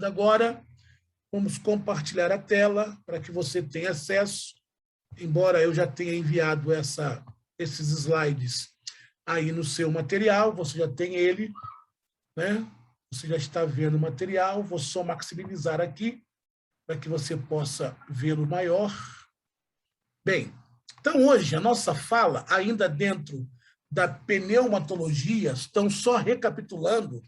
agora, vamos compartilhar a tela para que você tenha acesso, embora eu já tenha enviado esses slides aí no seu material, você já tem ele, né? Você já está vendo o material, vou só maximizar aqui, para que você possa vê-lo maior. Bem, então hoje a nossa fala, ainda dentro da pneumatologia, estão só recapitulando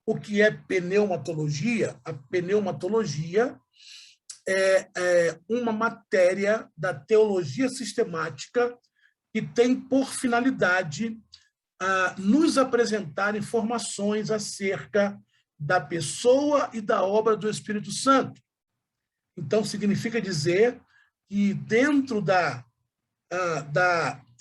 o que é pneumatologia. A pneumatologia é uma matéria da teologia sistemática que tem por finalidade nos apresentar informações acerca da pessoa e da obra do Espírito Santo. Então, significa dizer que dentro da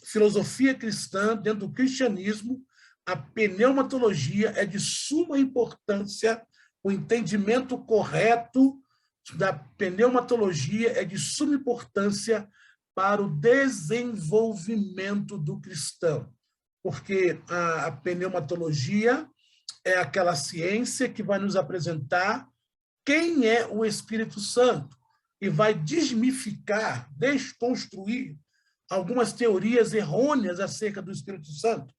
filosofia cristã, dentro do cristianismo, a pneumatologia é de suma importância, o entendimento correto da pneumatologia é de suma importância para o desenvolvimento do cristão, porque a pneumatologia é aquela ciência que vai nos apresentar quem é o Espírito Santo e vai desmificar, desconstruir algumas teorias errôneas acerca do Espírito Santo.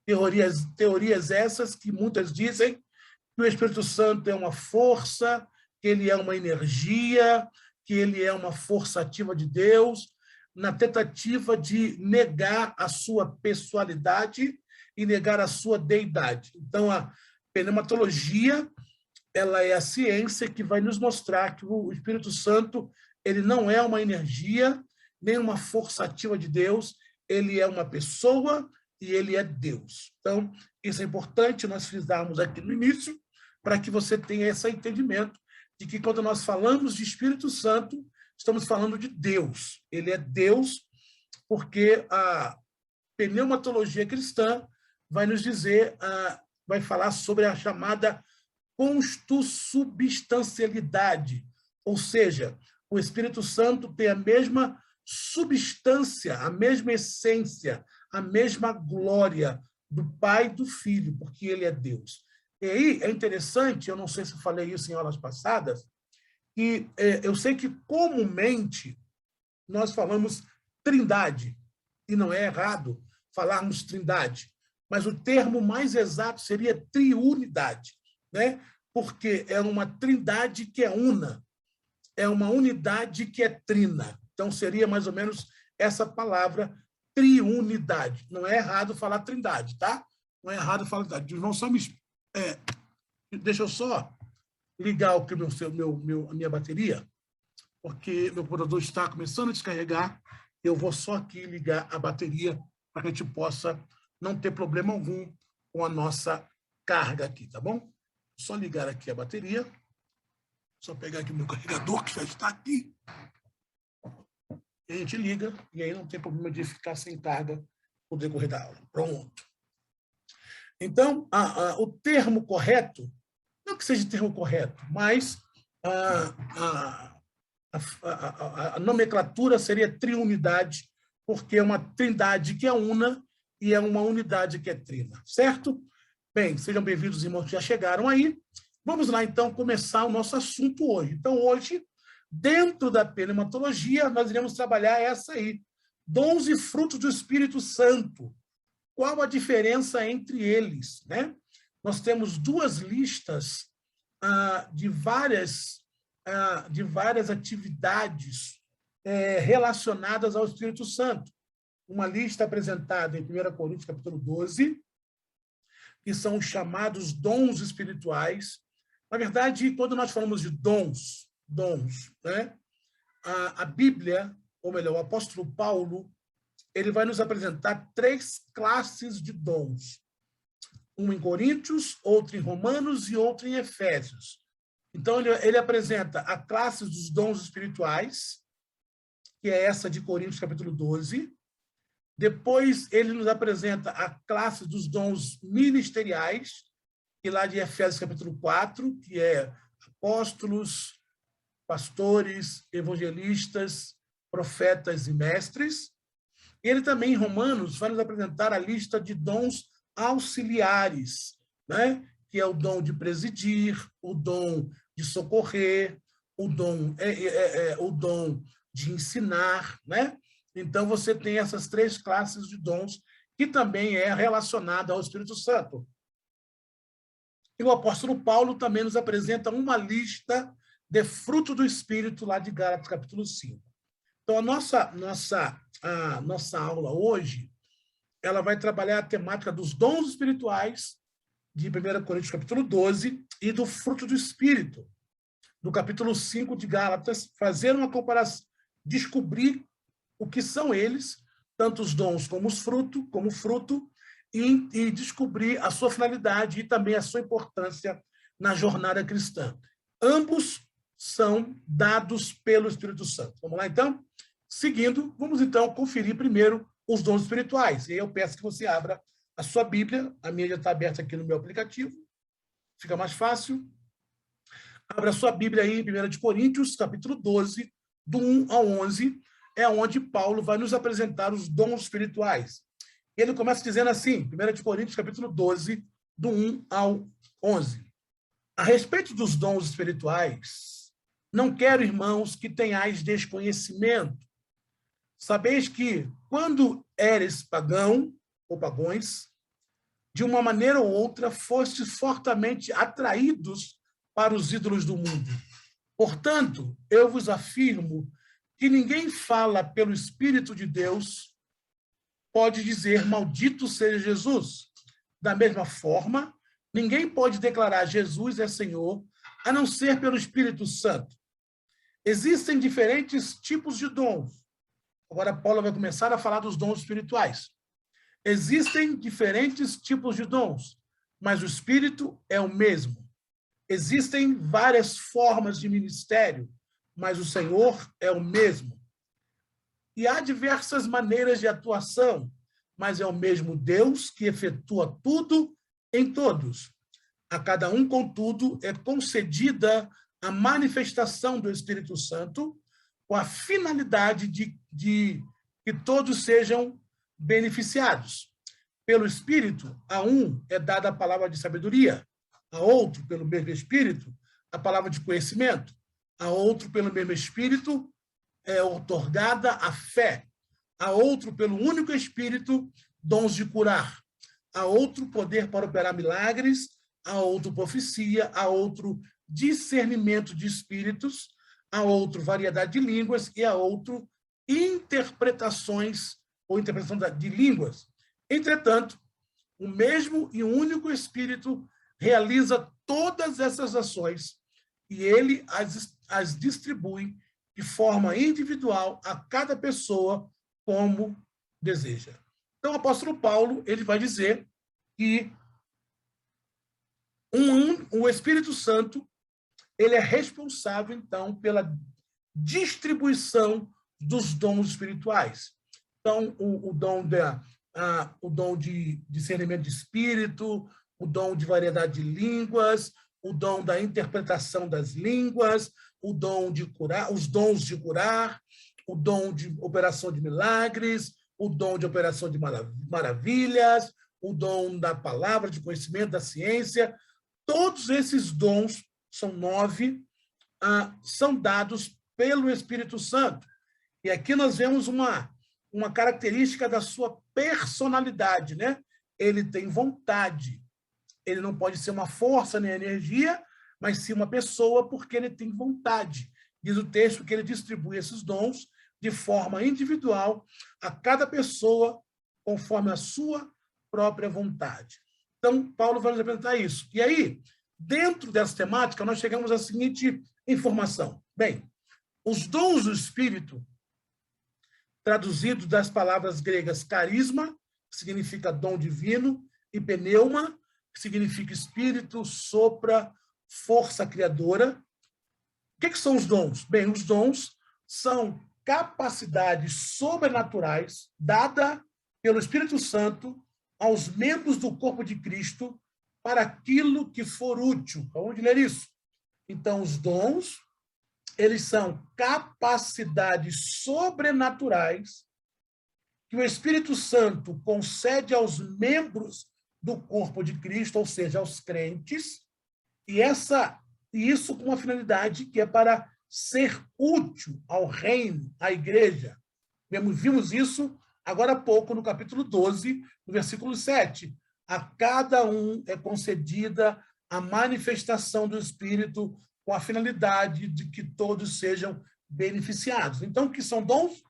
Teorias essas que muitas dizem que o Espírito Santo é uma força, que ele é uma energia, que ele é uma força ativa de Deus, na tentativa de negar a sua pessoalidade e negar a sua deidade. Então, a pneumatologia, ela é a ciência que vai nos mostrar que o Espírito Santo ele não é uma energia, nem uma força ativa de Deus, ele é uma pessoa e ele é Deus. Então, isso é importante nós frisarmos aqui no início, para que você tenha esse entendimento de que quando nós falamos de Espírito Santo, estamos falando de Deus. Ele é Deus porque a pneumatologia cristã vai nos dizer, vai falar sobre a chamada consubstancialidade, ou seja, o Espírito Santo tem a mesma substância, a mesma essência, a mesma glória do Pai e do Filho, porque ele é Deus. E aí é interessante, eu não sei se eu falei isso em aulas passadas, que eu sei que comumente nós falamos trindade, e não é errado falarmos trindade, mas o termo mais exato seria triunidade, né? Porque é uma trindade que é una, é uma unidade que é trina. Então, seria mais ou menos essa palavra, triunidade. Não é errado falar trindade, tá? Não é errado falar trindade. Deixa eu só ligar a minha bateria, porque meu computador está começando a descarregar. Eu vou só aqui ligar a bateria para que a gente possa não ter problema algum com a nossa carga aqui, tá bom? Só ligar aqui a bateria. Só pegar aqui o meu carregador, que já está aqui. E a gente liga, e aí não tem problema de ficar sem carga no decorrer da aula. Pronto. Então, o termo correto, não que seja o termo correto, mas a nomenclatura seria triunidade, porque é uma trindade que é una e é uma unidade que é trina, certo? Bem, sejam bem-vindos, irmãos que já chegaram aí. Vamos lá, então, começar o nosso assunto hoje. Então, hoje, dentro da pneumatologia, nós iremos trabalhar essa aí, dons e frutos do Espírito Santo. Qual a diferença entre eles, né? Nós temos duas listas de várias atividades relacionadas ao Espírito Santo. Uma lista apresentada em 1 Coríntios, capítulo 12, que são os chamados dons espirituais. Na verdade, quando nós falamos de dons, né? A Bíblia, ou melhor, o apóstolo Paulo, ele vai nos apresentar 3 classes de dons. Um em Coríntios, outro em Romanos e outro em Efésios. Então, ele apresenta a classe dos dons espirituais, que é essa de Coríntios, capítulo 12. Depois, ele nos apresenta a classe dos dons ministeriais, que lá de Efésios, capítulo 4, que é apóstolos, pastores, evangelistas, profetas e mestres. Ele também, em Romanos, vai nos apresentar a lista de dons auxiliares, né? Que é o dom de presidir, o dom de socorrer, o dom de ensinar, né? Então, você tem essas 3 classes de dons, que também é relacionada ao Espírito Santo. E o apóstolo Paulo também nos apresenta uma lista de fruto do Espírito, lá de Gálatas, capítulo 5. Então, a nossa aula hoje, ela vai trabalhar a temática dos dons espirituais, de 1 Coríntios, capítulo 12, e do fruto do Espírito, do capítulo 5 de Gálatas, fazer uma comparação, descobrir o que são eles, tanto os dons como fruto, e descobrir a sua finalidade e também a sua importância na jornada cristã. Ambos são dados pelo Espírito Santo. Vamos lá, então? Seguindo, vamos, então, conferir primeiro os dons espirituais. E aí eu peço que você abra a sua Bíblia, a minha já está aberta aqui no meu aplicativo, fica mais fácil. Abra a sua Bíblia aí em 1 Coríntios, capítulo 12, do 1 ao 11, é onde Paulo vai nos apresentar os dons espirituais. Ele começa dizendo assim, 1 Coríntios, capítulo 12, do 1 ao 11. A respeito dos dons espirituais, não quero, irmãos, que tenhais desconhecimento. Sabeis que, quando eres pagão, ou pagões, de uma maneira ou outra, fostes fortemente atraídos para os ídolos do mundo. Portanto, eu vos afirmo que ninguém fala pelo Espírito de Deus pode dizer, maldito seja Jesus. Da mesma forma, ninguém pode declarar Jesus é Senhor, a não ser pelo Espírito Santo. Existem diferentes tipos de dons. Agora, Paulo vai começar a falar dos dons espirituais. Existem diferentes tipos de dons, mas o Espírito é o mesmo. Existem várias formas de ministério, mas o Senhor é o mesmo. E há diversas maneiras de atuação, mas é o mesmo Deus que efetua tudo em todos. A cada um, contudo, é concedida a manifestação do Espírito Santo com a finalidade de que todos sejam beneficiados. Pelo Espírito, a um é dada a palavra de sabedoria, a outro, pelo mesmo Espírito, a palavra de conhecimento, a outro, pelo mesmo Espírito, é outorgada a fé, a outro, pelo único Espírito, dons de curar, a outro, poder para operar milagres, a outro, profecia, a outro, discernimento de espíritos, a outro, variedade de línguas e a outro, interpretações ou interpretação de línguas. Entretanto, o mesmo e único Espírito realiza todas essas ações e ele as distribui de forma individual a cada pessoa como deseja. Então, o apóstolo Paulo ele vai dizer que o Espírito Santo ele é responsável, então, pela distribuição dos dons espirituais. Então, o dom de discernimento de espírito, o dom de variedade de línguas, o dom da interpretação das línguas, o dom de curar, os dons de curar, o dom de operação de milagres, o dom de operação de maravilhas, o dom da palavra, de conhecimento, da ciência. Todos esses dons, são 9, são dados pelo Espírito Santo. E aqui nós vemos uma característica da sua personalidade, né? Ele tem vontade. Ele não pode ser uma força nem energia, mas sim uma pessoa, porque ele tem vontade. Diz o texto que ele distribui esses dons de forma individual a cada pessoa, conforme a sua própria vontade. Então, Paulo vai nos apresentar isso. E aí, dentro dessa temática, nós chegamos à seguinte informação. Bem, os dons do Espírito, traduzidos das palavras gregas carisma, que significa dom divino, e pneuma, que significa espírito, sopra, força criadora. O que são os dons? Bem, os dons são capacidades sobrenaturais dadas pelo Espírito Santo aos membros do corpo de Cristo para aquilo que for útil. Vamos ler isso. Então, os dons, eles são capacidades sobrenaturais que o Espírito Santo concede aos membros do corpo de Cristo, ou seja, aos crentes, e e isso com uma finalidade que é para ser útil ao reino, à igreja. Vimos isso agora há pouco no capítulo 12, no versículo 7. A cada um é concedida a manifestação do Espírito com a finalidade de que todos sejam beneficiados. Então, o que são dons?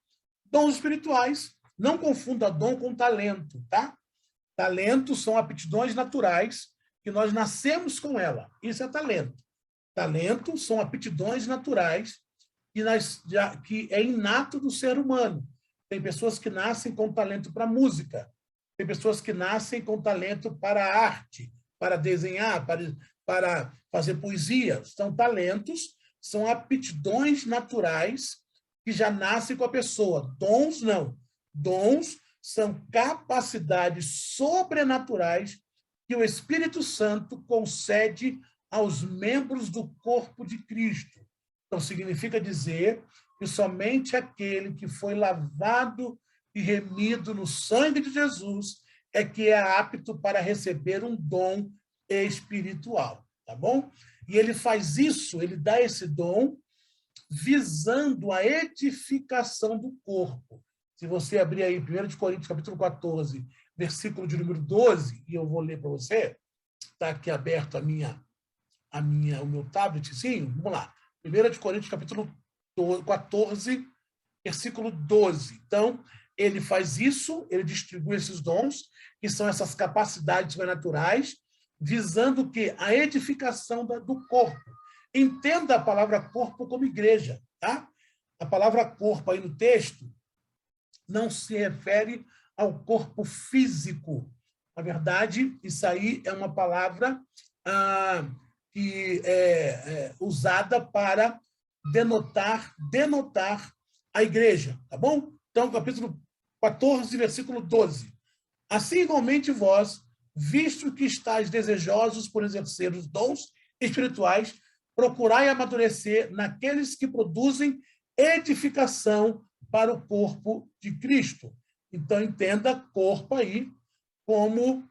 Dons espirituais. Não confunda dom com talento, tá? Talentos são aptidões naturais que nós nascemos com ela. Isso é talento. Talento são aptidões naturais que é inato do ser humano. Tem pessoas que nascem com talento para música, tem pessoas que nascem com talento para arte, para desenhar, para fazer poesia. São talentos, são aptidões naturais que já nascem com a pessoa. Dons, não. Dons são capacidades sobrenaturais que o Espírito Santo concede aos membros do corpo de Cristo. Então, significa dizer que somente aquele que foi lavado e remido no sangue de Jesus é que é apto para receber um dom espiritual, tá bom? E ele faz isso, ele dá esse dom visando a edificação do corpo. Se você abrir aí 1 Coríntios, capítulo 14, versículo de número 12, e eu vou ler para você, está aqui aberto o meu tablet, sim, vamos lá. 1 Coríntios, capítulo 14, versículo 12. Então, ele faz isso, ele distribui esses dons, que são essas capacidades sobrenaturais, visando o quê? A edificação do corpo. Entenda a palavra corpo como igreja, tá? A palavra corpo aí no texto não se refere ao corpo físico. Na verdade, isso aí é uma palavra que é usada para denotar a igreja, tá bom? Então, capítulo 14, versículo 12. Assim, igualmente vós, visto que estáis desejosos por exercer os dons espirituais, procurai amadurecer naqueles que produzem edificação para o corpo de Cristo. Então, entenda corpo aí como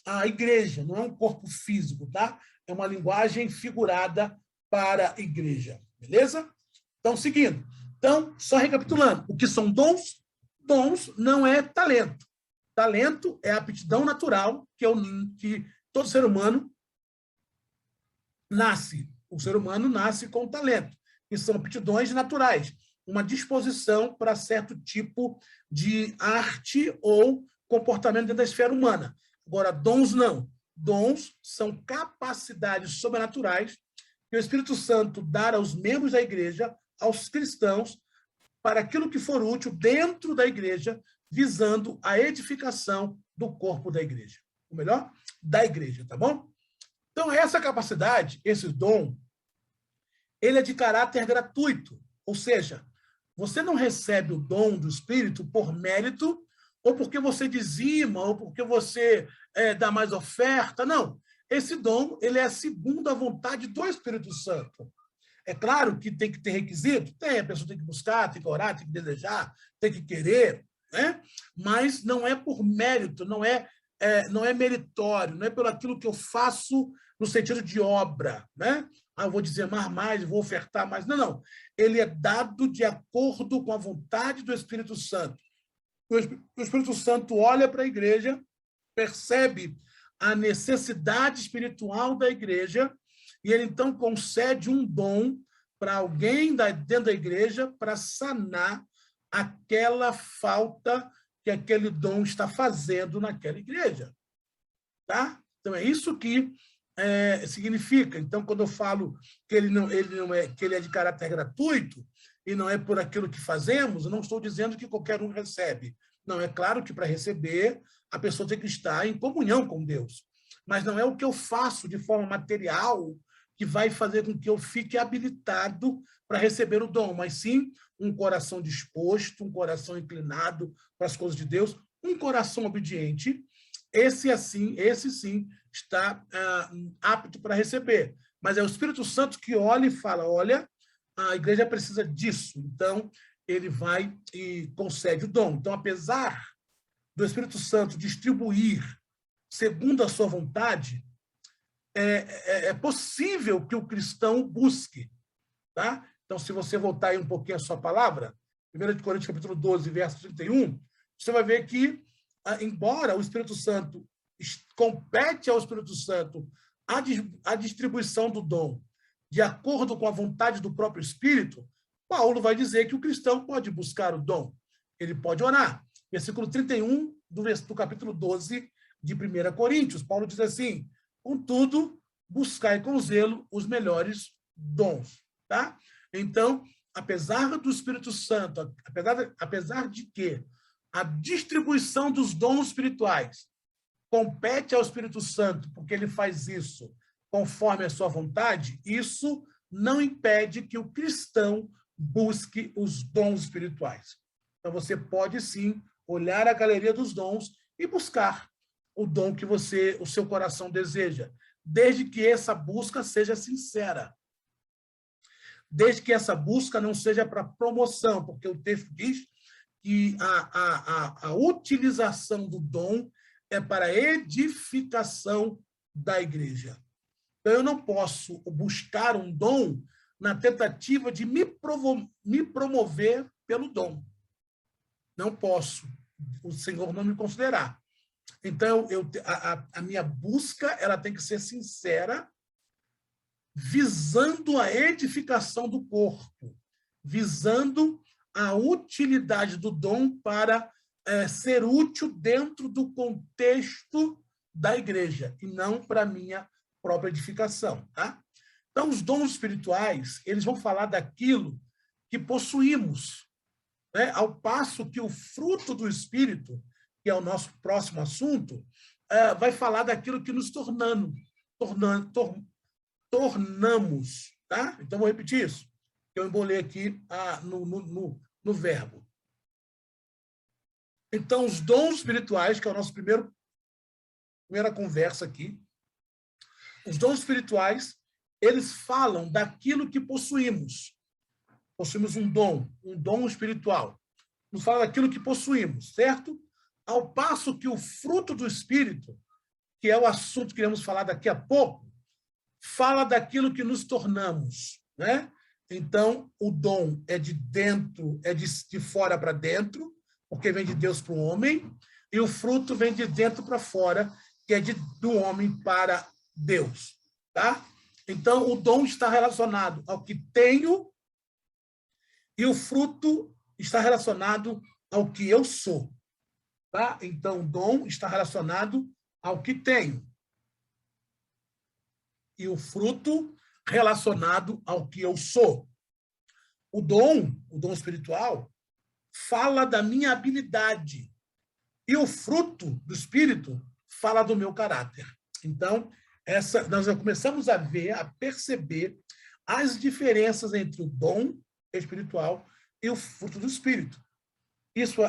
a igreja, não é um corpo físico, tá? É uma linguagem figurada para a igreja, beleza? Então, seguindo. Então, só recapitulando, o que são dons? Dons não é talento. Talento é a aptidão natural que todo ser humano nasce. O ser humano nasce com talento, que são aptidões naturais, uma disposição para certo tipo de arte ou comportamento dentro da esfera humana. Agora, dons não. Dons são capacidades sobrenaturais que o Espírito Santo dá aos membros da igreja, aos cristãos, para aquilo que for útil dentro da igreja, visando a edificação do corpo da igreja. Ou melhor, da igreja, tá bom? Então, essa capacidade, esse dom, ele é de caráter gratuito. Ou seja, você não recebe o dom do Espírito por mérito, ou porque você dizima, ou porque você dá mais oferta. Não. Esse dom, ele é segundo a vontade do Espírito Santo. É claro que tem que ter requisito? Tem, a pessoa tem que buscar, tem que orar, tem que desejar, tem que querer, né? Mas não é por mérito, não é meritório, não é pelo aquilo que eu faço no sentido de obra, né? Eu vou dizimar mais, vou ofertar mais. Não, não. Ele é dado de acordo com a vontade do Espírito Santo. O Espírito Santo olha para a igreja, percebe a necessidade espiritual da igreja, e ele, então, concede um dom para alguém dentro da igreja para sanar aquela falta que aquele dom está fazendo naquela igreja. Tá? Então, é isso que significa. Então, quando eu falo que que ele é de caráter gratuito e não é por aquilo que fazemos, eu não estou dizendo que qualquer um recebe. Não, é claro que para receber, a pessoa tem que estar em comunhão com Deus. Mas não é o que eu faço de forma material que vai fazer com que eu fique habilitado para receber o dom, mas sim um coração disposto, um coração inclinado para as coisas de Deus, um coração obediente. Esse sim, está apto para receber. Mas é o Espírito Santo que olha e fala, olha, a igreja precisa disso. Então, ele vai e concede o dom. Então, apesar do Espírito Santo distribuir segundo a sua vontade, é possível que o cristão busque. Tá? Então, se você voltar aí um pouquinho a sua palavra, 1 Coríntios capítulo 12, verso 31, você vai ver que, embora o Espírito Santo compete ao Espírito Santo a distribuição do dom de acordo com a vontade do próprio Espírito, Paulo vai dizer que o cristão pode buscar o dom, ele pode orar. Versículo 31 do capítulo 12 de 1 Coríntios, Paulo diz assim: contudo, buscai com zelo os melhores dons. Tá? Então, apesar do Espírito Santo, apesar de que a distribuição dos dons espirituais compete ao Espírito Santo, porque ele faz isso conforme a sua vontade, isso não impede que o cristão busque os dons espirituais. Então, você pode, sim, olhar a galeria dos dons e buscar o dom que o seu coração deseja, desde que essa busca seja sincera. Desde que essa busca não seja para promoção, porque o texto diz que a utilização do dom é para edificação da igreja. Então, eu não posso buscar um dom na tentativa de me promover pelo dom. Não posso. O Senhor não me considerar. Então, a minha busca ela tem que ser sincera, visando a edificação do corpo, visando a utilidade do dom para ser útil dentro do contexto da igreja, e não para a minha própria edificação. Tá? Então, os dons espirituais, eles vão falar daquilo que possuímos, né? Ao passo que o fruto do Espírito, que é o nosso próximo assunto, vai falar daquilo que nos tornamos. Tá? Então, vou repetir isso. Eu embolei aqui no verbo. Então, os dons espirituais, que é o nosso primeira conversa aqui, os dons espirituais, eles falam daquilo que possuímos. Possuímos um dom espiritual. Nos fala daquilo que possuímos, certo? Ao passo que o fruto do Espírito, que é o assunto que iremos falar daqui a pouco, fala daquilo que nos tornamos, né? Então, o dom é de dentro, é de fora para dentro, porque vem de Deus para o homem, e o fruto vem de dentro para fora, que é do homem para Deus, tá? Então, o dom está relacionado ao que tenho e o fruto está relacionado ao que eu sou, tá? Então, o dom está relacionado ao que tenho e o fruto relacionado ao que eu sou. O dom espiritual, fala da minha habilidade e o fruto do Espírito fala do meu caráter. Então, nós já começamos a perceber as diferenças entre o dom espiritual e o fruto do Espírito.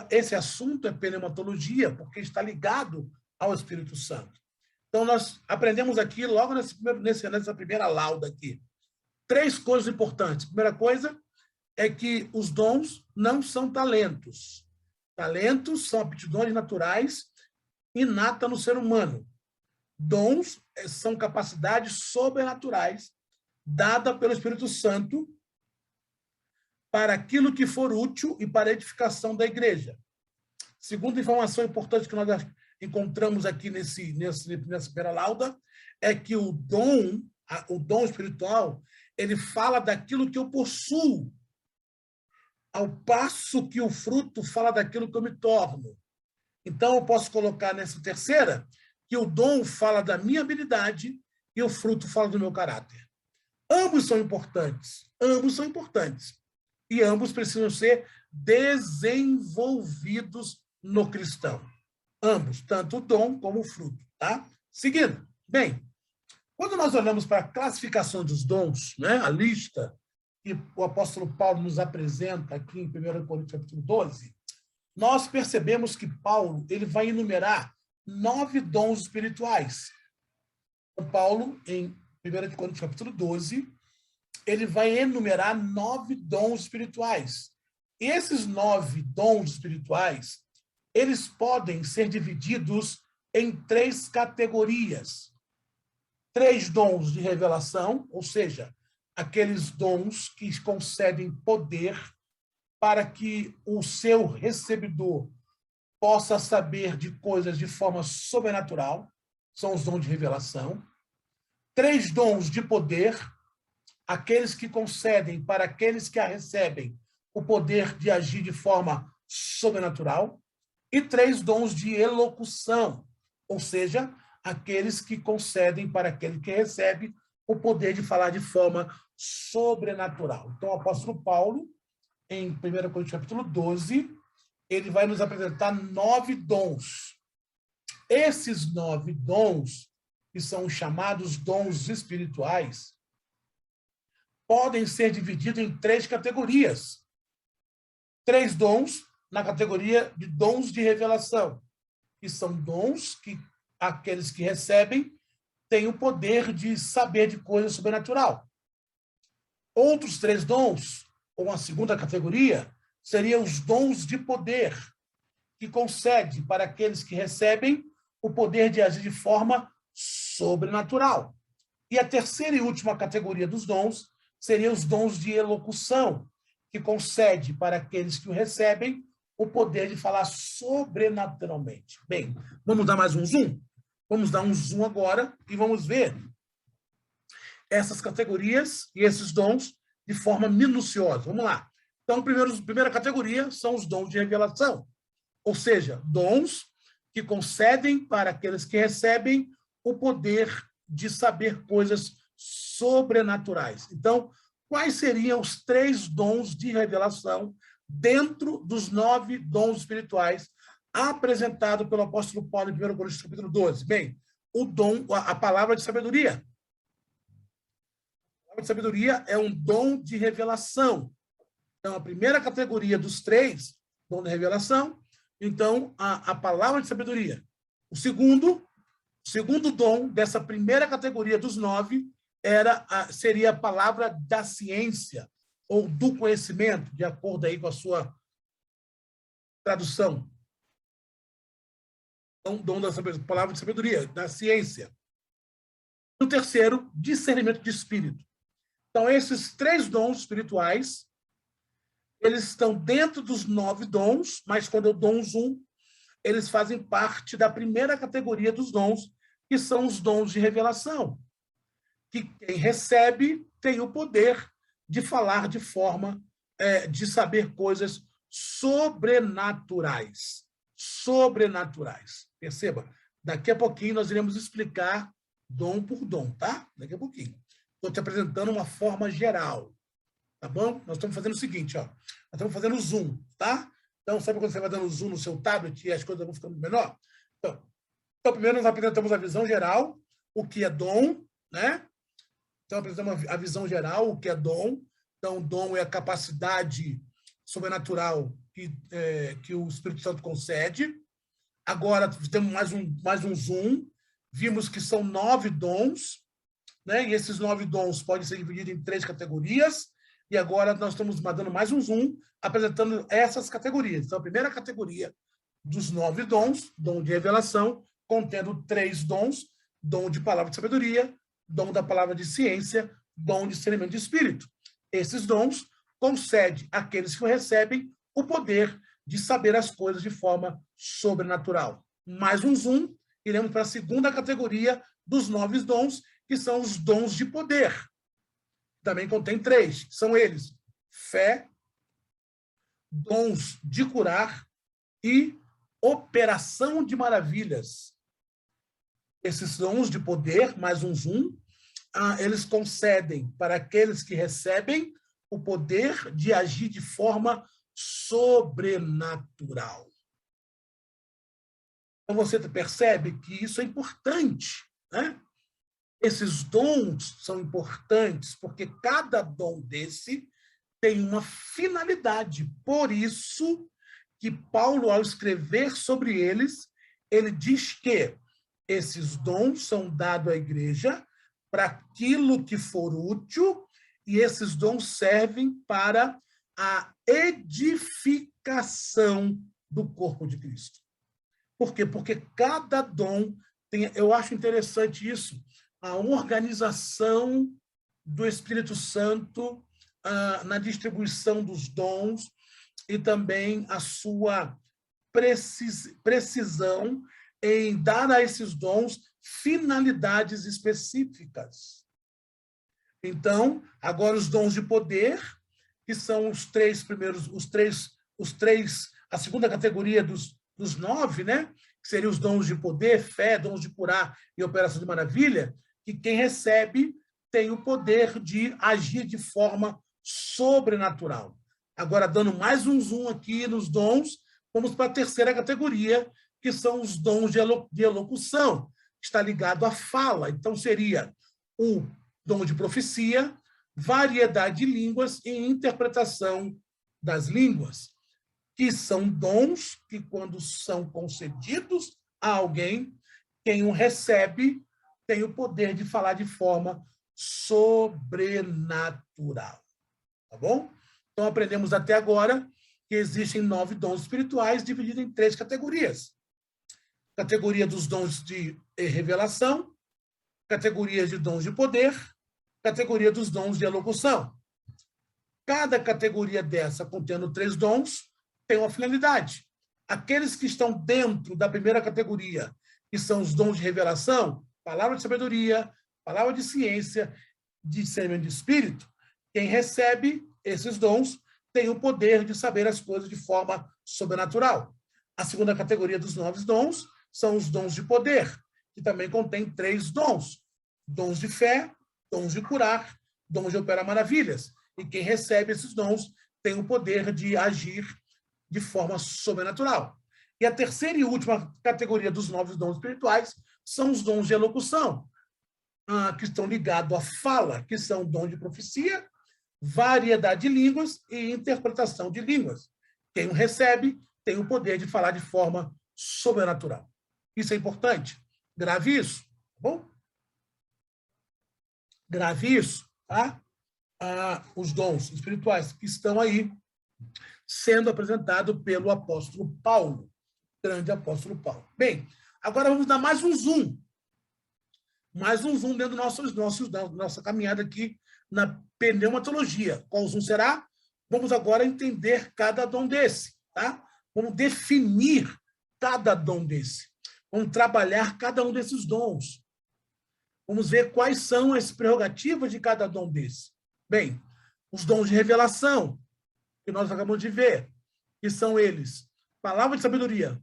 Esse assunto é pneumatologia, porque está ligado ao Espírito Santo. Então, nós aprendemos aqui, logo nessa primeira lauda aqui, 3 coisas importantes. Primeira coisa é que os dons não são talentos. Talentos são aptidões naturais inatas no ser humano. Dons são capacidades sobrenaturais dadas pelo Espírito Santo para aquilo que for útil e para a edificação da igreja. Segunda informação importante que nós encontramos aqui nessa primeira lauda é que o dom espiritual, ele fala daquilo que eu possuo, ao passo que o fruto fala daquilo que eu me torno. Então, eu posso colocar nessa terceira que o dom fala da minha habilidade e o fruto fala do meu caráter. Ambos são importantes. E ambos precisam ser desenvolvidos no cristão. Ambos, tanto o dom como o fruto. Tá? Seguindo. Bem, quando nós olhamos para a classificação dos dons, né, a lista que o apóstolo Paulo nos apresenta aqui em 1 Coríntios capítulo 12, nós percebemos que Paulo ele vai enumerar 9 dons espirituais. Paulo, em 1 Coríntios capítulo 12, ele vai enumerar 9 dons espirituais. E esses 9 dons espirituais, eles podem ser divididos em 3 categorias. 3 dons de revelação, ou seja, aqueles dons que concedem poder para que o seu recebedor possa saber de coisas de forma sobrenatural, são os dons de revelação. 3 dons de poder, aqueles que concedem para aqueles que a recebem o poder de agir de forma sobrenatural. E 3 dons de elocução, ou seja, aqueles que concedem para aquele que recebe o poder de falar de forma sobrenatural. Então, o apóstolo Paulo, em 1 Coríntios capítulo 12, ele vai nos apresentar 9 dons. Esses 9 dons, que são os chamados dons espirituais, podem ser divididos em 3 categorias. 3 dons na categoria de dons de revelação, que são dons que aqueles que recebem têm o poder de saber de coisa sobrenatural. Outros 3 dons, ou a segunda categoria, seriam os dons de poder, que concede para aqueles que recebem o poder de agir de forma sobrenatural. E a terceira e última categoria dos dons seriam os dons de elocução, que concede para aqueles que o recebem o poder de falar sobrenaturalmente. Bem, vamos dar mais um zoom? Vamos dar um zoom agora e vamos ver essas categorias e esses dons de forma minuciosa. Vamos lá. Então, primeira categoria são os dons de revelação, ou seja, dons que concedem para aqueles que recebem o poder de saber coisas sobrenaturais. Então, quais seriam os 3 dons de revelação dentro dos 9 dons espirituais apresentados pelo apóstolo Paulo em 1 Coríntios capítulo 12? Bem, a palavra de sabedoria. A palavra de sabedoria é um dom de revelação. Então, a primeira categoria dos 3, dom de revelação, então, a palavra de sabedoria. O segundo dom dessa primeira categoria dos 9 seria a palavra da ciência, ou do conhecimento, de acordo aí com a sua tradução. Então, dom da palavra de sabedoria, da ciência. E o terceiro, discernimento de espírito. Então, esses 3 dons espirituais, eles estão dentro dos 9 dons, mas quando eu dou um zoom, eles fazem parte da primeira categoria dos dons, que são os dons de revelação, que quem recebe tem o poder de falar de forma, de saber coisas sobrenaturais. Sobrenaturais. Perceba, daqui a pouquinho nós iremos explicar dom por dom, tá? Daqui a pouquinho. Estou te apresentando uma forma geral, tá bom? Nós estamos fazendo o seguinte, ó. Nós estamos fazendo zoom, tá? Então, sabe quando você vai dando zoom no seu tablet e as coisas vão ficando menor? Então, primeiro nós apresentamos a visão geral, o que é dom, né? Então, apresentamos a visão geral, o que é dom. Então, dom é a capacidade sobrenatural que o Espírito Santo concede. Agora, temos mais um zoom. Vimos que são 9 dons, né? E esses 9 dons podem ser divididos em 3 categorias. E agora nós estamos dando mais um zoom, apresentando essas categorias. Então, a primeira categoria dos 9 dons, dom de revelação, contendo 3 dons, dom de palavra de sabedoria, dom da palavra de ciência, dom de discernimento de espírito. Esses dons concedem àqueles que o recebem o poder de saber as coisas de forma sobrenatural. Mais um zoom, iremos para a segunda categoria dos 9 dons, que são os dons de poder. Também contém 3, são eles: fé, dons de curar e operação de maravilhas. Esses dons de poder, mais um zoom, eles concedem para aqueles que recebem o poder de agir de forma sobrenatural. Então, você percebe que isso é importante, né? Esses dons são importantes porque cada dom desse tem uma finalidade. Por isso que Paulo, ao escrever sobre eles, ele diz que esses dons são dados à igreja para aquilo que for útil, e esses dons servem para a edificação do corpo de Cristo. Por quê? Porque cada dom tem... Eu acho interessante isso. a organização do Espírito Santo na distribuição dos dons e também a sua precisão em dar a esses dons finalidades específicas. Então, agora os dons de poder, que são os três primeiros, a segunda categoria dos 9, né? Que seriam os dons de poder, fé, dons de curar e operação de maravilha, que quem recebe tem o poder de agir de forma sobrenatural. Agora, dando mais um zoom aqui nos dons, vamos para a terceira categoria, que são os dons de elocução, que está ligado à fala. Então, seria o dom de profecia, variedade de línguas e interpretação das línguas, que são dons que, quando são concedidos a alguém, quem o recebe tem o poder de falar de forma sobrenatural. Tá bom? Então, aprendemos até agora que existem 9 dons espirituais divididos em 3 categorias. Categoria dos dons de revelação, categoria de dons de poder, categoria dos dons de elocução. Cada categoria dessa, contendo 3 dons, tem uma finalidade. Aqueles que estão dentro da primeira categoria, que são os dons de revelação, palavra de sabedoria, palavra de ciência, discernimento de espírito, quem recebe esses dons tem o poder de saber as coisas de forma sobrenatural. A segunda categoria dos 9 dons são os dons de poder, que também contém 3 dons. Dons de fé, dons de curar, dons de operar maravilhas. E quem recebe esses dons tem o poder de agir de forma sobrenatural. E a terceira e última categoria dos 9 dons espirituais são os dons de elocução, que estão ligados à fala, que são dom de profecia, variedade de línguas e interpretação de línguas. Quem o recebe tem o poder de falar de forma sobrenatural. Isso é importante. Grave isso, tá bom? Grave isso, tá? Os dons espirituais que estão aí sendo apresentados pelo apóstolo Paulo, grande apóstolo Paulo. Bem, agora vamos dar mais um zoom. Mais um zoom dentro da nossa caminhada aqui na pneumatologia. Qual zoom será? Vamos agora entender cada dom desse, tá? Vamos definir cada dom desse. Vamos trabalhar cada um desses dons. Vamos ver quais são as prerrogativas de cada dom desse. Bem, os dons de revelação, que nós acabamos de ver, que são eles. Palavra de sabedoria.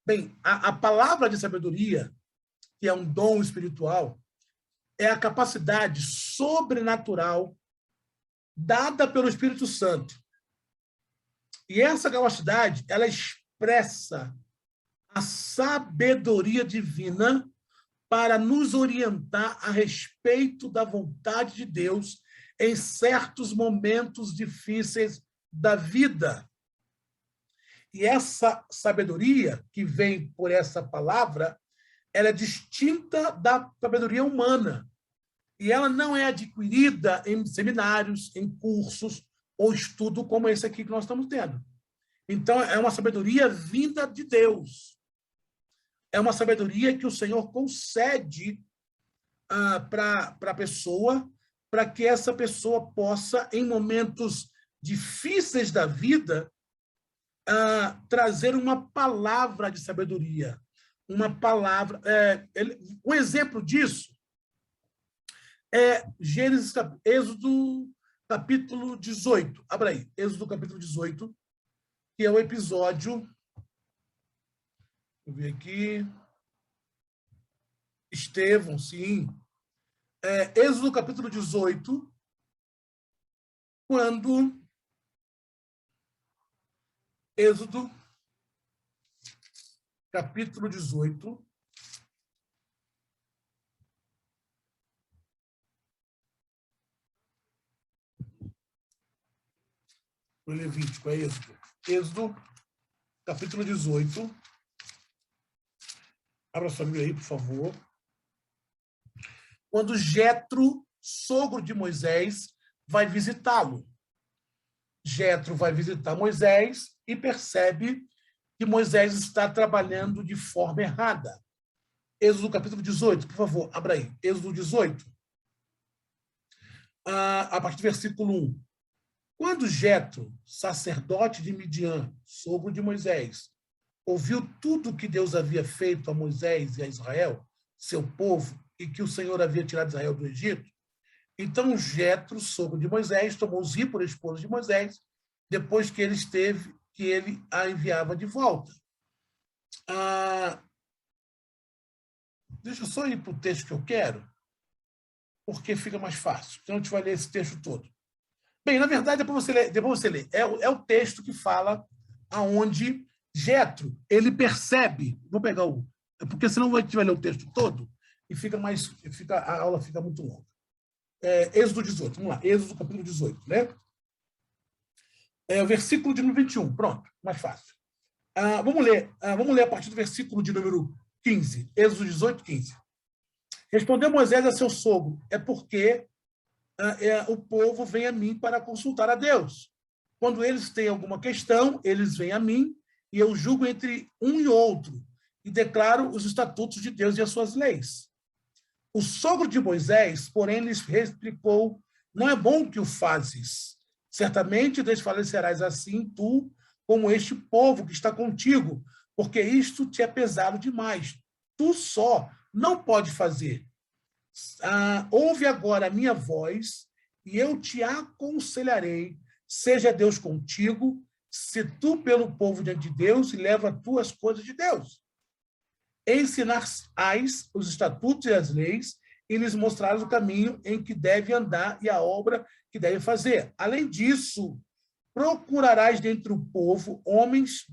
Bem, a palavra de sabedoria, que é um dom espiritual, é a capacidade sobrenatural dada pelo Espírito Santo. E essa capacidade, ela expressa a sabedoria divina para nos orientar a respeito da vontade de Deus em certos momentos difíceis da vida. E essa sabedoria que vem por essa palavra, ela é distinta da sabedoria humana. E ela não é adquirida em seminários, em cursos ou estudo como esse aqui que nós estamos tendo. Então, é uma sabedoria vinda de Deus. É uma sabedoria que o Senhor concede para a pessoa, para que essa pessoa possa, em momentos difíceis da vida, trazer uma palavra de sabedoria. Uma palavra... um exemplo disso é Êxodo capítulo 18. Abra aí, Êxodo capítulo 18, que é o episódio... Deixa eu ver aqui. Estevão, sim. Êxodo capítulo 18, quando Êxodo capítulo 18, o Levítico, é Êxodo. Êxodo capítulo 18. Abra sua Bíblia aí, por favor. Quando Jetro, sogro de Moisés, vai visitá-lo. Jetro vai visitar Moisés e percebe que Moisés está trabalhando de forma errada. Êxodo capítulo 18, por favor, abra aí. Êxodo 18, a partir do versículo 1. Quando Jetro, sacerdote de Midian, sogro de Moisés, ouviu tudo que Deus havia feito a Moisés e a Israel, seu povo, e que o Senhor havia tirado Israel do Egito, então Jetro, sogro de Moisés, tomou Zípora, esposa de Moisés, depois que ele a enviava de volta. Deixa eu só ir para o texto que eu quero, porque fica mais fácil. Então a gente vai ler esse texto todo. Bem, na verdade, depois você lê. É o texto que fala aonde Jetro, ele percebe. Vou pegar o. Porque senão a gente vai ler o texto todo e a aula fica muito longa. Êxodo 18, vamos lá. Êxodo capítulo 18, né? O versículo de número 21. Pronto, mais fácil. Vamos ler a partir do versículo de número 15. Êxodo 18, 15. Respondeu Moisés a seu sogro: é porque o povo vem a mim para consultar a Deus. Quando eles têm alguma questão, eles vêm a mim e eu julgo entre um e outro e declaro os estatutos de Deus e as suas leis. O sogro de Moisés, porém, lhes replicou: não é bom que o fazes. Certamente desfalecerás assim tu, como este povo que está contigo, porque isto te é pesado demais. Tu só não pode fazer. Ouve agora a minha voz e eu te aconselharei. Seja Deus contigo, se tu pelo povo diante de Deus e leva tu as coisas de Deus. Ensinar-ás os estatutos e as leis e lhes mostrarás o caminho em que deve andar e a obra que deve fazer. Além disso, procurarás dentre o povo homens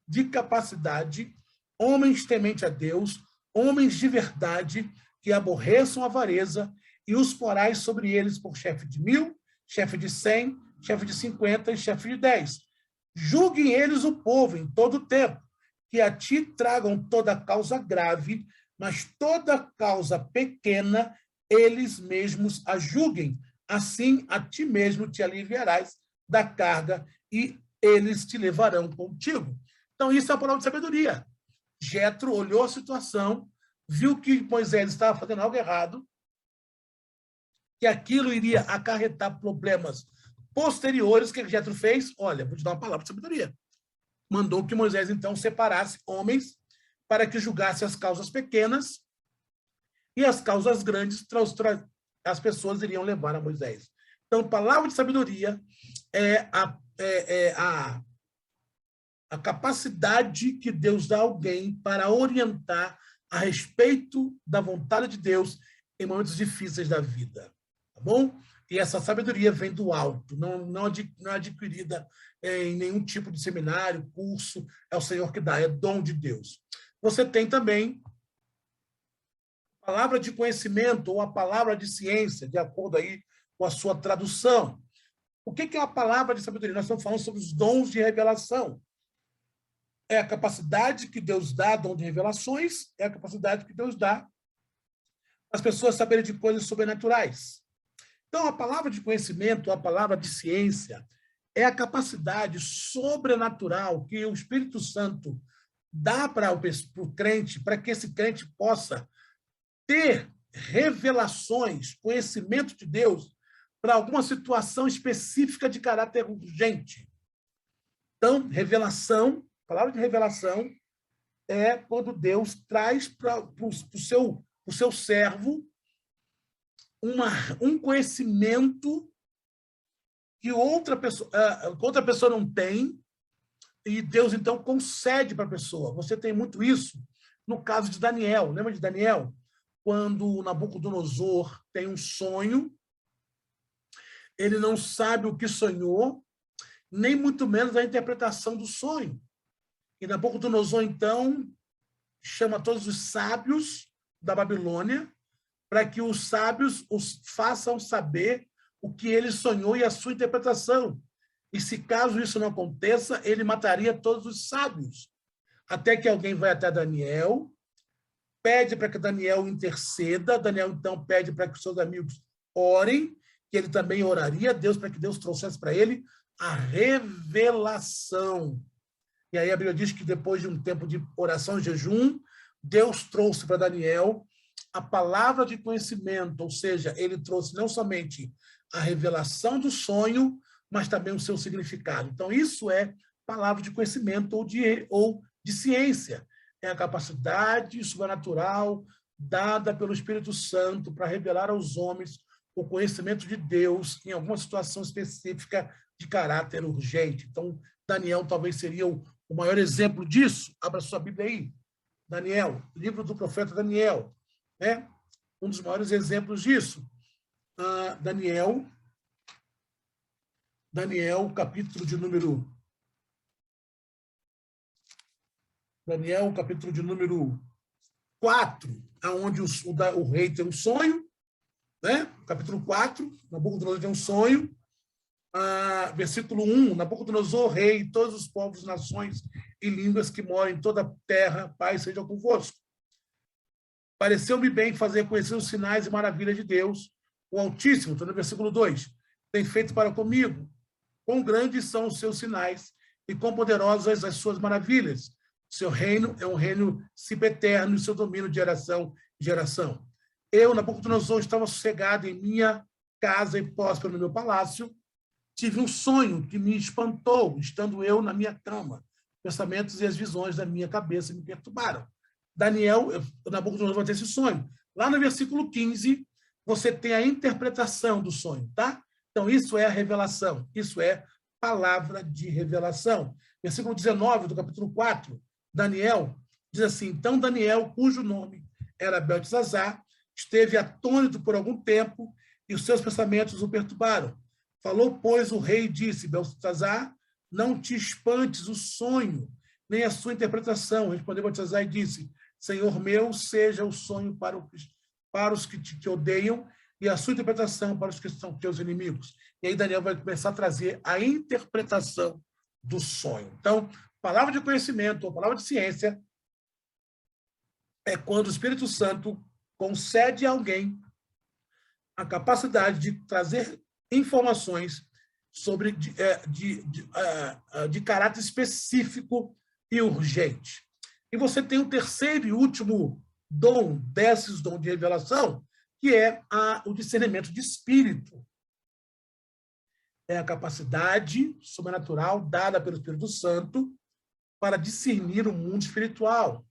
de capacidade, homens temente a Deus, homens de verdade, que aborreçam a avareza, e os porás sobre eles por chefe de 1000, chefe de 100, chefe de 50 e chefe de 10. Julguem eles o povo em todo o tempo, que a ti tragam toda causa grave, mas toda causa pequena, eles mesmos a julguem. Assim, a ti mesmo te aliviarás da carga e eles te levarão contigo. Então, isso é a palavra de sabedoria. Jetro olhou a situação, viu que Moisés estava fazendo algo errado, que aquilo iria acarretar problemas posteriores. O que Jetro fez? Olha, vou te dar uma palavra de sabedoria. Mandou que Moisés, então, separasse homens para que julgasse as causas pequenas e as causas grandes as pessoas iriam levar a Moisés. Então, palavra de sabedoria é a capacidade que Deus dá a alguém para orientar a respeito da vontade de Deus em momentos difíceis da vida. Tá bom? E essa sabedoria vem do alto, não é adquirida em nenhum tipo de seminário, curso, é o Senhor que dá, é dom de Deus. Você tem também a palavra de conhecimento ou a palavra de ciência, de acordo aí com a sua tradução. O que é a palavra de sabedoria? Nós estamos falando sobre os dons de revelação. É a capacidade que Deus dá, dom de revelações, é a capacidade que Deus dá as pessoas saberem de coisas sobrenaturais. Então, a palavra de conhecimento, a palavra de ciência, é a capacidade sobrenatural que o Espírito Santo dá para o crente, para que esse crente possa ter revelações, conhecimento de Deus para alguma situação específica de caráter urgente. Então, revelação, a palavra de revelação é quando Deus traz para o seu servo um conhecimento que outra pessoa não tem, e Deus, então, concede para a pessoa. Você tem muito isso no caso de Daniel. Lembra de Daniel? Quando Nabucodonosor tem um sonho, ele não sabe o que sonhou, nem muito menos a interpretação do sonho. E Nabucodonosor, então, chama todos os sábios da Babilônia para que os sábios os façam saber o que ele sonhou e a sua interpretação. E se caso isso não aconteça, ele mataria todos os sábios. Até que alguém vai até Daniel, pede para que Daniel interceda, Daniel então pede para que seus amigos orem, que ele também oraria a Deus para que Deus trouxesse para ele a revelação. E aí a Bíblia diz que depois de um tempo de oração e jejum, Deus trouxe para Daniel a palavra de conhecimento, ou seja, ele trouxe não somente a revelação do sonho, mas também o seu significado. Então, isso é palavra de conhecimento ou de ciência. É a capacidade sobrenatural dada pelo Espírito Santo para revelar aos homens o conhecimento de Deus em alguma situação específica de caráter urgente. Então, Daniel talvez seria o maior exemplo disso. Abra sua Bíblia aí. Daniel, livro do profeta Daniel, né? Um dos maiores exemplos disso. Daniel, capítulo de número 4, onde o rei tem um sonho, né? Capítulo 4, Nabucodonosor tem um sonho. Versículo 1, Nabucodonosor, rei, e todos os povos, nações e línguas que moram em toda a terra, paz seja convosco. Pareceu-me bem fazer conhecer os sinais e maravilhas de Deus, o Altíssimo, estou no versículo 2, tem feito para comigo. Quão grandes são os seus sinais e quão poderosas as suas maravilhas. Seu reino é um reino sempiterno e seu domínio de geração em geração. Eu, Nabucodonosor, estava sossegado em minha casa e próspero no meu palácio. Tive um sonho que me espantou, estando eu na minha cama. Pensamentos e as visões da minha cabeça me perturbaram. Nabucodonosor vai ter esse sonho. Lá no versículo 15, você tem a interpretação do sonho, tá? Então, isso é a revelação, isso é palavra de revelação. Versículo 19 do capítulo 4, Daniel, diz assim, então Daniel, cujo nome era Beltesazar, esteve atônito por algum tempo e os seus pensamentos o perturbaram. Falou, pois, o rei e disse, Beltesazar, não te espantes o sonho, nem a sua interpretação. Respondeu Beltesazar e disse, Senhor meu, seja o sonho para os que te odeiam e a sua interpretação para os que são teus inimigos. E aí Daniel vai começar a trazer a interpretação do sonho. Então, palavra de conhecimento ou palavra de ciência é quando o Espírito Santo concede a alguém a capacidade de trazer informações sobre de caráter específico e urgente. E você tem o terceiro e último dom desses dons de revelação, que é o discernimento de espírito. É a capacidade sobrenatural dada pelo Espírito Santo para discernir o mundo espiritual,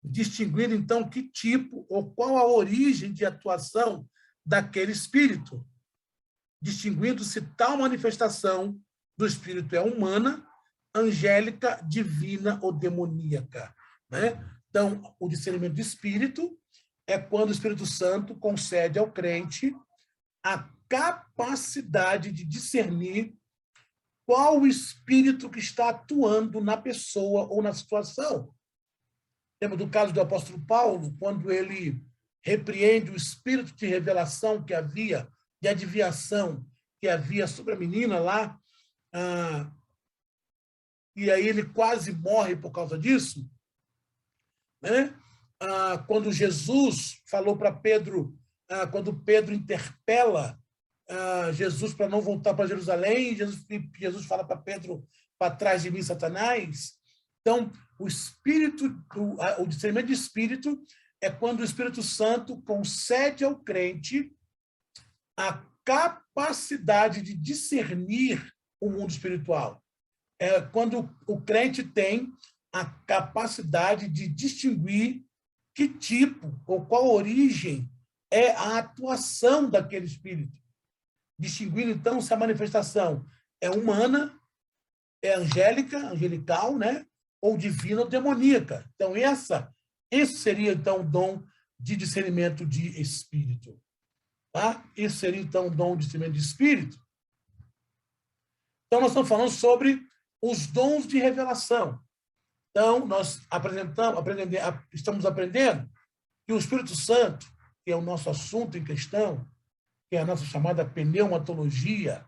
distinguir, então, que tipo ou qual a origem de atuação daquele espírito, distinguindo se tal manifestação do espírito é humana, angélica, divina ou demoníaca, né? Então, o discernimento de espírito é quando o Espírito Santo concede ao crente a capacidade de discernir qual o espírito que está atuando na pessoa ou na situação. Lembra do caso do apóstolo Paulo, quando ele repreende o espírito de revelação que havia, de adivinhação que havia sobre a menina lá, e aí ele quase morre por causa disso, né? Quando Jesus falou para Pedro, quando Pedro interpela Jesus para não voltar para Jerusalém, Jesus fala para Pedro, para trás de mim, Satanás. Então, o discernimento de espírito é quando o Espírito Santo concede ao crente a capacidade de discernir o mundo espiritual. É quando o crente tem a capacidade de distinguir que tipo ou qual origem é a atuação daquele espírito. Distinguir, então, se a manifestação é humana, é angelical, né? Ou divina ou demoníaca. Então, esse seria, então, o dom de discernimento de espírito. Tá? Esse seria, então, o dom de discernimento de espírito. Então, nós estamos falando sobre os dons de revelação. Então, nós estamos aprendendo que o Espírito Santo, que é o nosso assunto em questão, que é a nossa chamada pneumatologia,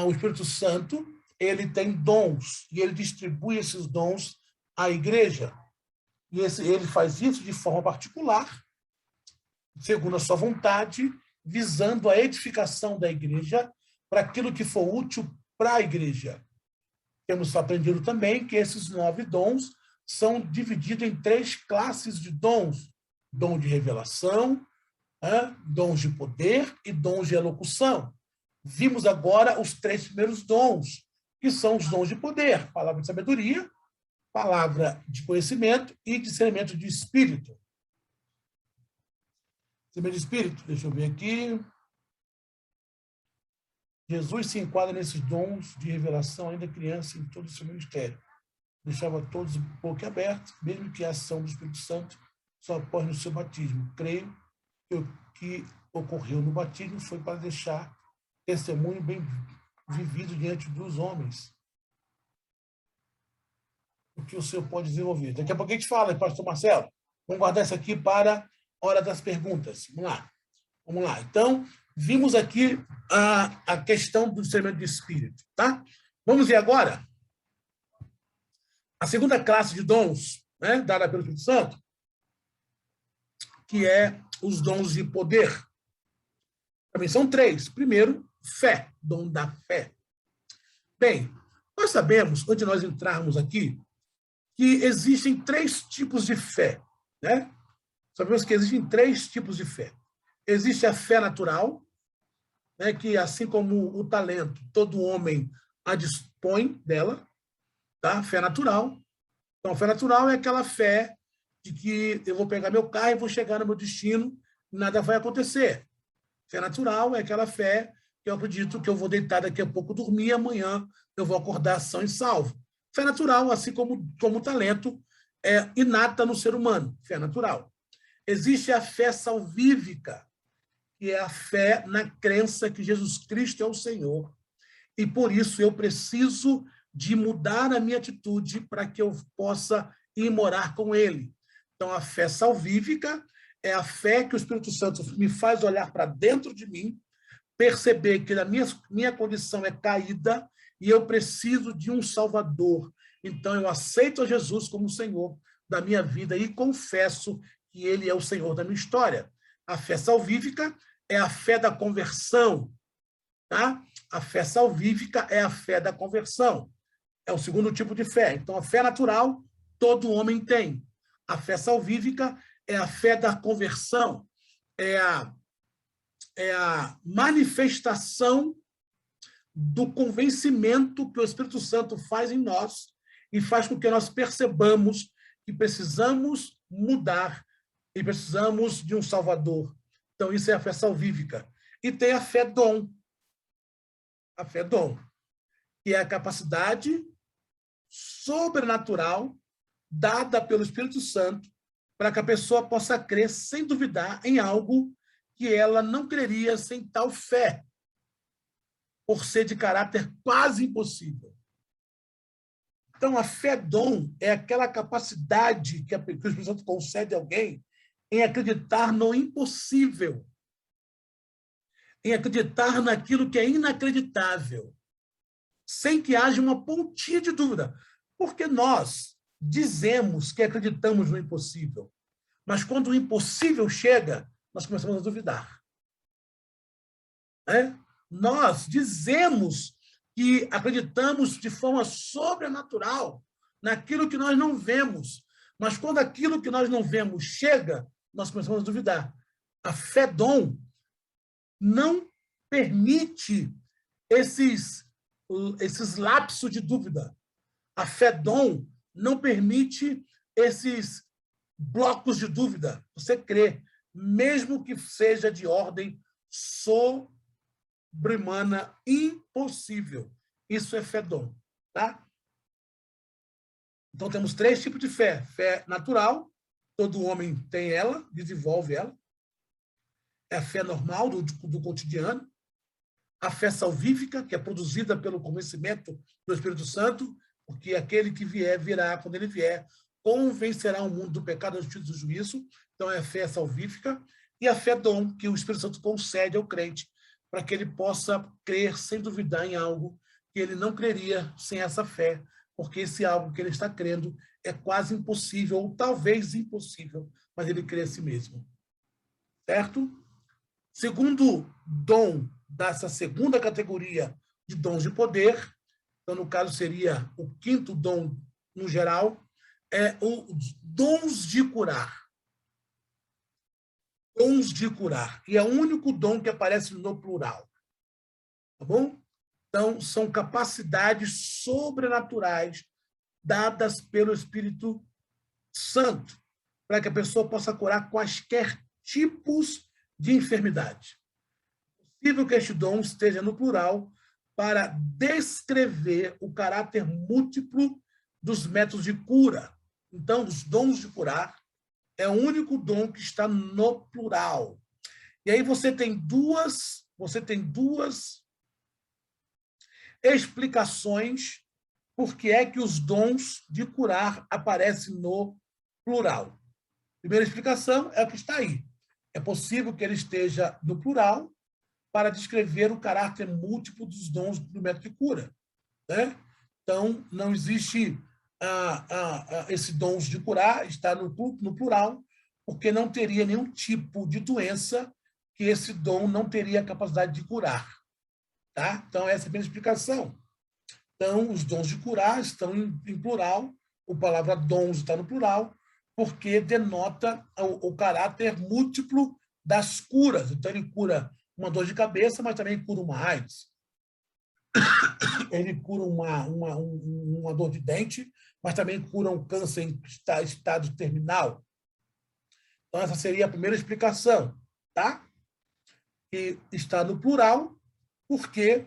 o Espírito Santo, ele tem dons, e ele distribui esses dons à igreja. E ele faz isso de forma particular, segundo a sua vontade, visando a edificação da igreja para aquilo que for útil para a igreja. Temos aprendido também que esses 9 dons são divididos em 3 classes de dons: dom de revelação, dons de poder e dons de elocução. Vimos agora os 3 primeiros dons, que são os dons de poder: palavra de sabedoria, palavra de conhecimento e discernimento de espírito. Discernimento de espírito, deixa eu ver aqui. Jesus se enquadra nesses dons de revelação ainda criança em todo o seu ministério. Deixava todos boquiabertos, mesmo que a ação do Espírito Santo só após no seu batismo. Creio que o que ocorreu no batismo foi para deixar testemunho bem vivido diante dos homens. O que o senhor pode desenvolver. Daqui a pouco a gente fala, pastor Marcelo. Vamos guardar isso aqui para a hora das perguntas. Vamos lá. Vamos lá. Então, vimos aqui a questão do discernimento de espírito, tá? Vamos ver agora a segunda classe de dons, né, dada pelo Espírito Santo, que é os dons de poder. Também são 3. Primeiro, fé, dom da fé. Bem, nós sabemos, antes de nós entrarmos aqui, que existem 3 tipos de fé, né? Sabemos que existem 3 tipos de fé. Existe a fé natural, né, que assim como o talento, todo homem a dispõe dela, tá? Fé natural. Então, a fé natural é aquela fé de que eu vou pegar meu carro e vou chegar no meu destino, nada vai acontecer. Fé natural é aquela fé que eu acredito que eu vou deitar daqui a pouco, dormir, e amanhã eu vou acordar são e salvo. Fé natural, assim como o talento, é inata no ser humano, fé natural. Existe a fé salvífica, que é a fé na crença que Jesus Cristo é o Senhor. E por isso eu preciso de mudar a minha atitude para que eu possa ir morar com Ele. Então, a fé salvífica é a fé que o Espírito Santo me faz olhar para dentro de mim, perceber que a minha condição é caída e eu preciso de um Salvador. Então, eu aceito a Jesus como Senhor da minha vida e confesso que Ele é o Senhor da minha história. A fé salvífica é a fé da conversão, tá? A fé salvífica é a fé da conversão. É o segundo tipo de fé. Então, a fé natural, todo homem tem. A fé salvífica é a fé da conversão. É a manifestação do convencimento que o Espírito Santo faz em nós e faz com que nós percebamos que precisamos mudar e precisamos de um Salvador. Então, isso é a fé salvífica. E tem a fé dom. A fé dom, que é a capacidade sobrenatural dada pelo Espírito Santo para que a pessoa possa crer sem duvidar em algo que ela não creria sem tal fé, por ser de caráter quase impossível. Então, a fé dom é aquela capacidade que o Espírito Santo concede a alguém em acreditar no impossível, em acreditar naquilo que é inacreditável, sem que haja uma pontinha de dúvida. Porque nós dizemos que acreditamos no impossível, mas quando o impossível chega, nós começamos a duvidar. Nós dizemos que acreditamos de forma sobrenatural naquilo que nós não vemos, mas quando aquilo que nós não vemos chega, nós começamos a duvidar. A fé dom não permite esses lapsos de dúvida. A fé dom não permite esses blocos de dúvida. Você crê, mesmo que seja de ordem sobre-humana, impossível. Isso é fé dom, tá? Então, temos 3 tipos de fé. Fé natural, todo homem tem ela, desenvolve ela. É a fé normal do cotidiano. A fé salvífica, que é produzida pelo convencimento do Espírito Santo, porque aquele que vier, virá, quando ele vier, convencerá o mundo do pecado, da justiça e do juízo. Então, é a fé salvífica. E a fé dom, que o Espírito Santo concede ao crente, para que ele possa crer sem duvidar em algo que ele não creria sem essa fé, porque esse algo que ele está crendo é quase impossível, ou talvez impossível, mas ele crê a si mesmo. Certo? Segundo dom dessa segunda categoria de dons de poder, então, no caso, seria o 5º dom no geral, é os dons de curar. Dons de curar. E é o único dom que aparece no plural. Tá bom? Então, são capacidades sobrenaturais dadas pelo Espírito Santo, para que a pessoa possa curar quaisquer tipos de enfermidade. É possível que este dom esteja no plural para descrever o caráter múltiplo dos métodos de cura. Então, os dons de curar é o único dom que está no plural. E aí você tem duas explicações por que é que os dons de curar aparecem no plural. Primeira explicação é o que está aí. É possível que ele esteja no plural para descrever o caráter múltiplo dos dons do método de cura. Né? Então, não existe esse dons de curar, está no plural, porque não teria nenhum tipo de doença que esse dom não teria a capacidade de curar. Tá? Então, essa é a primeira explicação. Então, os dons de curar estão em plural, a palavra dons está no plural, porque denota o caráter múltiplo das curas. Então, ele cura uma dor de cabeça, mas também cura uma AIDS. Ele cura uma dor de dente, mas também cura um câncer em estado terminal. Então, essa seria a primeira explicação, tá? E está no plural, porque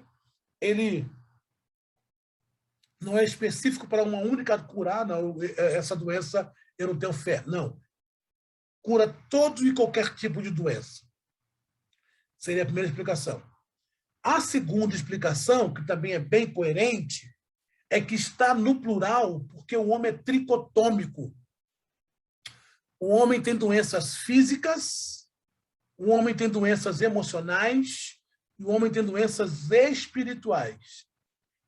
ele não é específico para uma única curar, não, essa doença eu não tenho fé. Não. Cura todo e qualquer tipo de doença. Seria a primeira explicação. A segunda explicação, que também é bem coerente, é que está no plural porque o homem é tricotômico. O homem tem doenças físicas, o homem tem doenças emocionais e o homem tem doenças espirituais.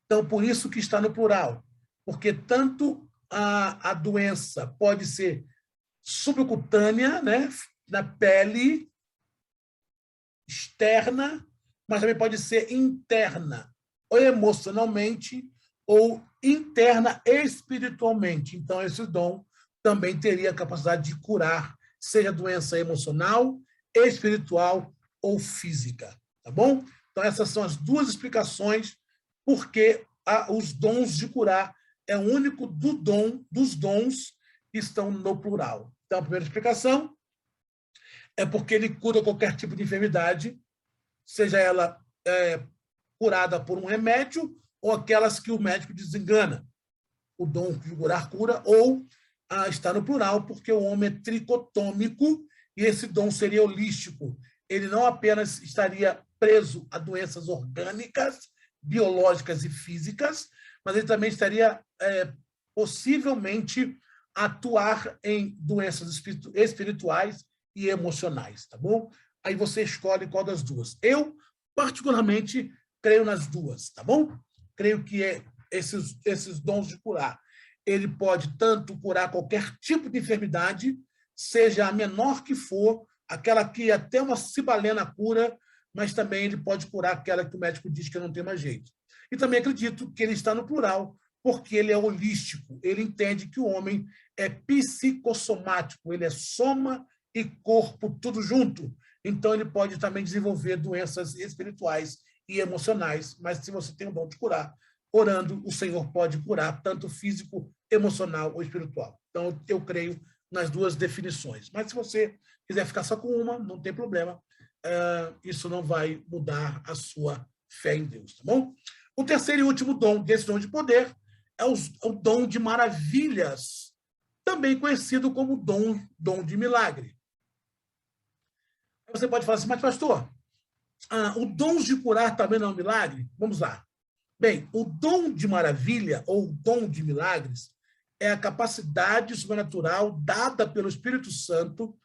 Então, por isso que está no plural, porque tanto a doença pode ser subcutânea, né, na pele externa, mas também pode ser interna, ou emocionalmente, ou interna espiritualmente. Então, esse dom também teria a capacidade de curar, seja doença emocional, espiritual ou física. Tá bom? Então, essas são as duas explicações porque os dons de curar é o único dos dons que estão no plural. Então, a primeira explicação é porque ele cura qualquer tipo de enfermidade, seja ela curada por um remédio ou aquelas que o médico desengana. O dom de curar cura, ou está no plural, porque o homem é tricotômico e esse dom seria holístico. Ele não apenas estaria preso a doenças orgânicas, biológicas e físicas, mas ele também estaria possivelmente atuar em doenças espirituais e emocionais, tá bom? Aí você escolhe qual das duas. Eu, particularmente, creio nas duas, tá bom? Creio que esses dons de curar, ele pode tanto curar qualquer tipo de enfermidade, seja a menor que for, aquela que até uma cibalena cura, mas também ele pode curar aquela que o médico diz que não tem mais jeito. E também acredito que ele está no plural, porque ele é holístico, ele entende que o homem é psicossomático, ele é soma e corpo tudo junto. Então, ele pode também desenvolver doenças espirituais e emocionais, mas se você tem o dom de curar, orando, o Senhor pode curar tanto físico, emocional ou espiritual. Então, eu creio nas duas definições. Mas se você quiser ficar só com uma, não tem problema. Isso não vai mudar a sua fé em Deus, tá bom? O terceiro e último dom desse dom de poder é o dom de maravilhas, também conhecido como dom de milagre. Você pode falar assim, mas pastor, o dom de curar também não é um milagre? Vamos lá. Bem, o dom de maravilha, ou dom de milagres, é a capacidade sobrenatural dada pelo Espírito Santo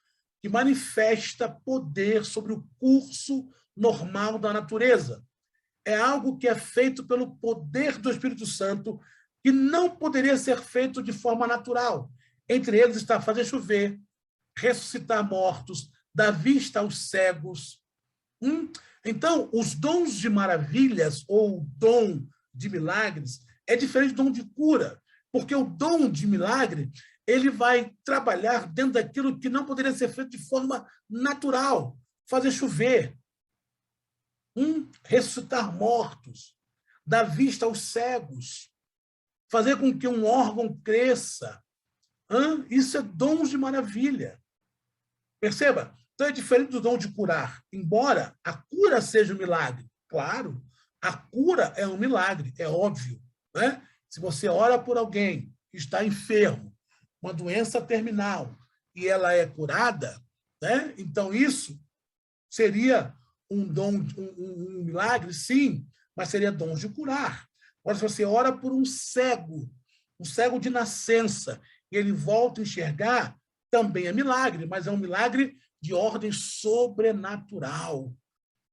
que manifesta poder sobre o curso normal da natureza. É algo que é feito pelo poder do Espírito Santo que não poderia ser feito de forma natural. Entre eles está fazer chover, ressuscitar mortos, dar vista aos cegos. Então, os dons de maravilhas ou dom de milagres é diferente do dom de cura. Porque o dom de milagre, ele vai trabalhar dentro daquilo que não poderia ser feito de forma natural. Fazer chover, ressuscitar mortos, dar vista aos cegos, fazer com que um órgão cresça. Isso é dons de maravilha. Perceba? Então é diferente do dom de curar. Embora a cura seja um milagre, claro, a cura é um milagre, é óbvio, né? Se você ora por alguém que está enfermo, uma doença terminal, e ela é curada, né? Então isso seria um dom, um milagre, sim, mas seria dom de curar. Agora, se você ora por um cego de nascença, e ele volta a enxergar, também é milagre, mas é um milagre de ordem sobrenatural,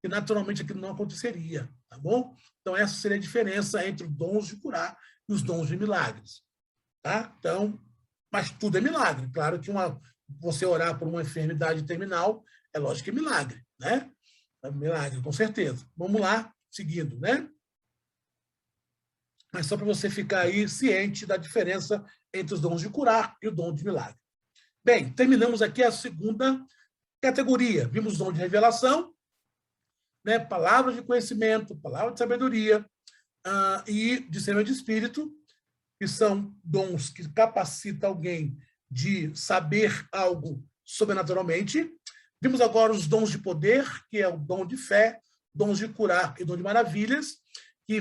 que naturalmente aquilo não aconteceria, tá bom? Então, essa seria a diferença entre os dons de curar e os dons de milagres, tá? Então, mas tudo é milagre. Claro que você orar por uma enfermidade terminal, é lógico que é milagre, né? É milagre, com certeza. Vamos lá, seguindo, né? Mas só para você ficar aí ciente da diferença entre os dons de curar e o dom de milagre. Bem, terminamos aqui a segunda categoria. Vimos o dom de revelação, né? Palavras de conhecimento, palavra de sabedoria e discernimento de espírito, que são dons que capacitam alguém de saber algo sobrenaturalmente. Vimos agora os dons de poder, que é o dom de fé, dons de curar e dom de maravilhas, que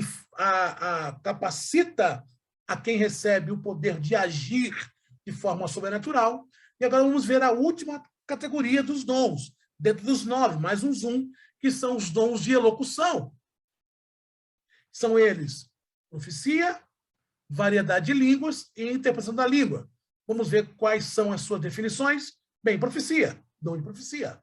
capacita a quem recebe o poder de agir de forma sobrenatural. E agora vamos ver a última categoria dos dons, dentro dos 9, mais um zoom, que são os dons de elocução. São eles profecia, variedade de línguas e interpretação da língua. Vamos ver quais são as suas definições. Bem, profecia, dom de profecia.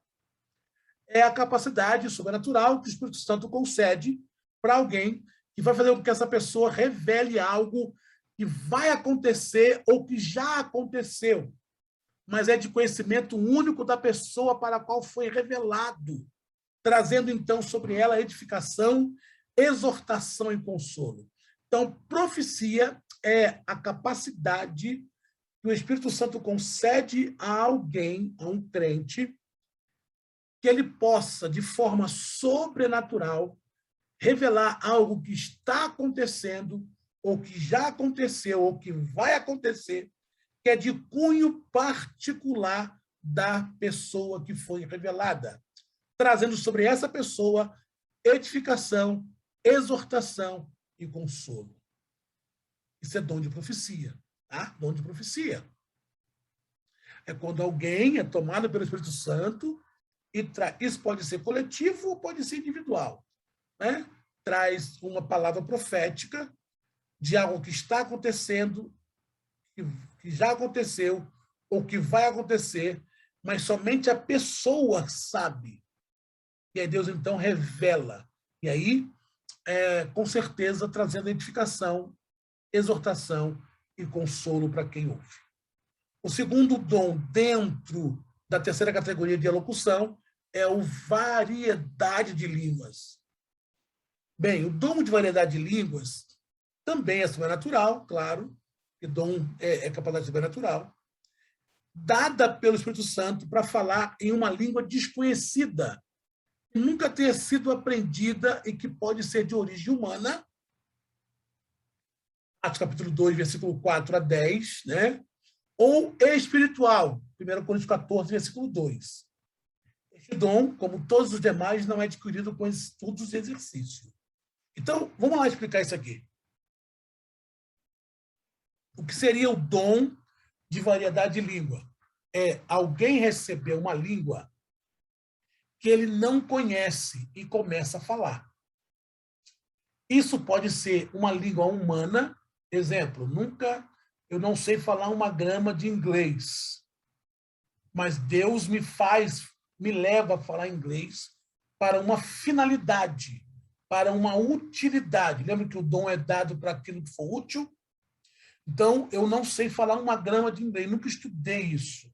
É a capacidade sobrenatural que o Espírito Santo concede para alguém que vai fazer com que essa pessoa revele algo que vai acontecer ou que já aconteceu, mas é de conhecimento único da pessoa para a qual foi revelado, trazendo, então, sobre ela edificação, exortação e consolo. Então, profecia é a capacidade que o Espírito Santo concede a alguém, a um crente, que ele possa, de forma sobrenatural, revelar algo que está acontecendo, ou que já aconteceu, ou que vai acontecer, que é de cunho particular da pessoa que foi revelada, trazendo sobre essa pessoa edificação, exortação e consolo. Isso é dom de profecia, tá? Dom de profecia. É quando alguém é tomado pelo Espírito Santo e isso pode ser coletivo ou pode ser individual, né? Traz uma palavra profética de algo que está acontecendo, que já aconteceu ou que vai acontecer, mas somente a pessoa sabe. E aí Deus, então, revela. E aí, com certeza, trazendo edificação, exortação e consolo para quem ouve. O segundo dom, dentro da terceira categoria de elocução, é o variedade de línguas. Bem, o dom de variedade de línguas também é sobrenatural, claro, que dom é capacidade sobrenatural, dada pelo Espírito Santo para falar em uma língua desconhecida, que nunca tenha sido aprendida e que pode ser de origem humana. Atos capítulo 2, versículo 4 a 10, né? Ou espiritual, 1 Coríntios 14, versículo 2. Este dom, como todos os demais, não é adquirido com estudos e exercício. Então, vamos lá explicar isso aqui. O que seria o dom de variedade de língua? É alguém receber uma língua que ele não conhece e começa a falar. Isso pode ser uma língua humana, exemplo, eu não sei falar uma grama de inglês, mas Deus me leva a falar inglês para uma finalidade, para uma utilidade. Lembra que o dom é dado para aquilo que for útil? Então, eu não sei falar uma grama de inglês, nunca estudei isso.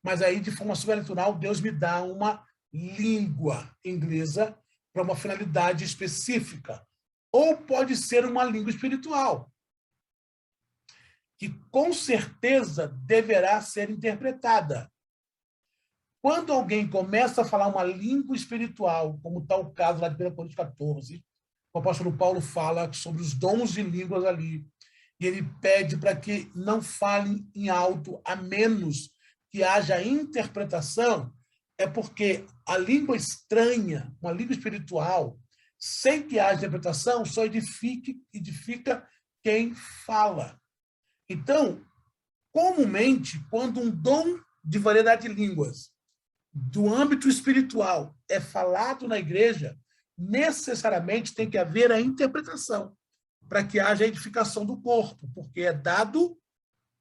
Mas aí, de forma sobrenatural, Deus me dá uma língua inglesa para uma finalidade específica. Ou pode ser uma língua espiritual. que com certeza deverá ser interpretada. Quando alguém começa a falar uma língua espiritual, como está o caso lá de 1 Coríntios 14, o apóstolo Paulo fala sobre os dons de línguas ali, e ele pede para que não falem em alto, a menos que haja interpretação, é porque a língua estranha, uma língua espiritual, sem que haja interpretação, só edifica quem fala. Então, comumente, quando um dom de variedade de línguas do âmbito espiritual é falado na igreja, necessariamente tem que haver a interpretação, para que haja a edificação do corpo, porque é dado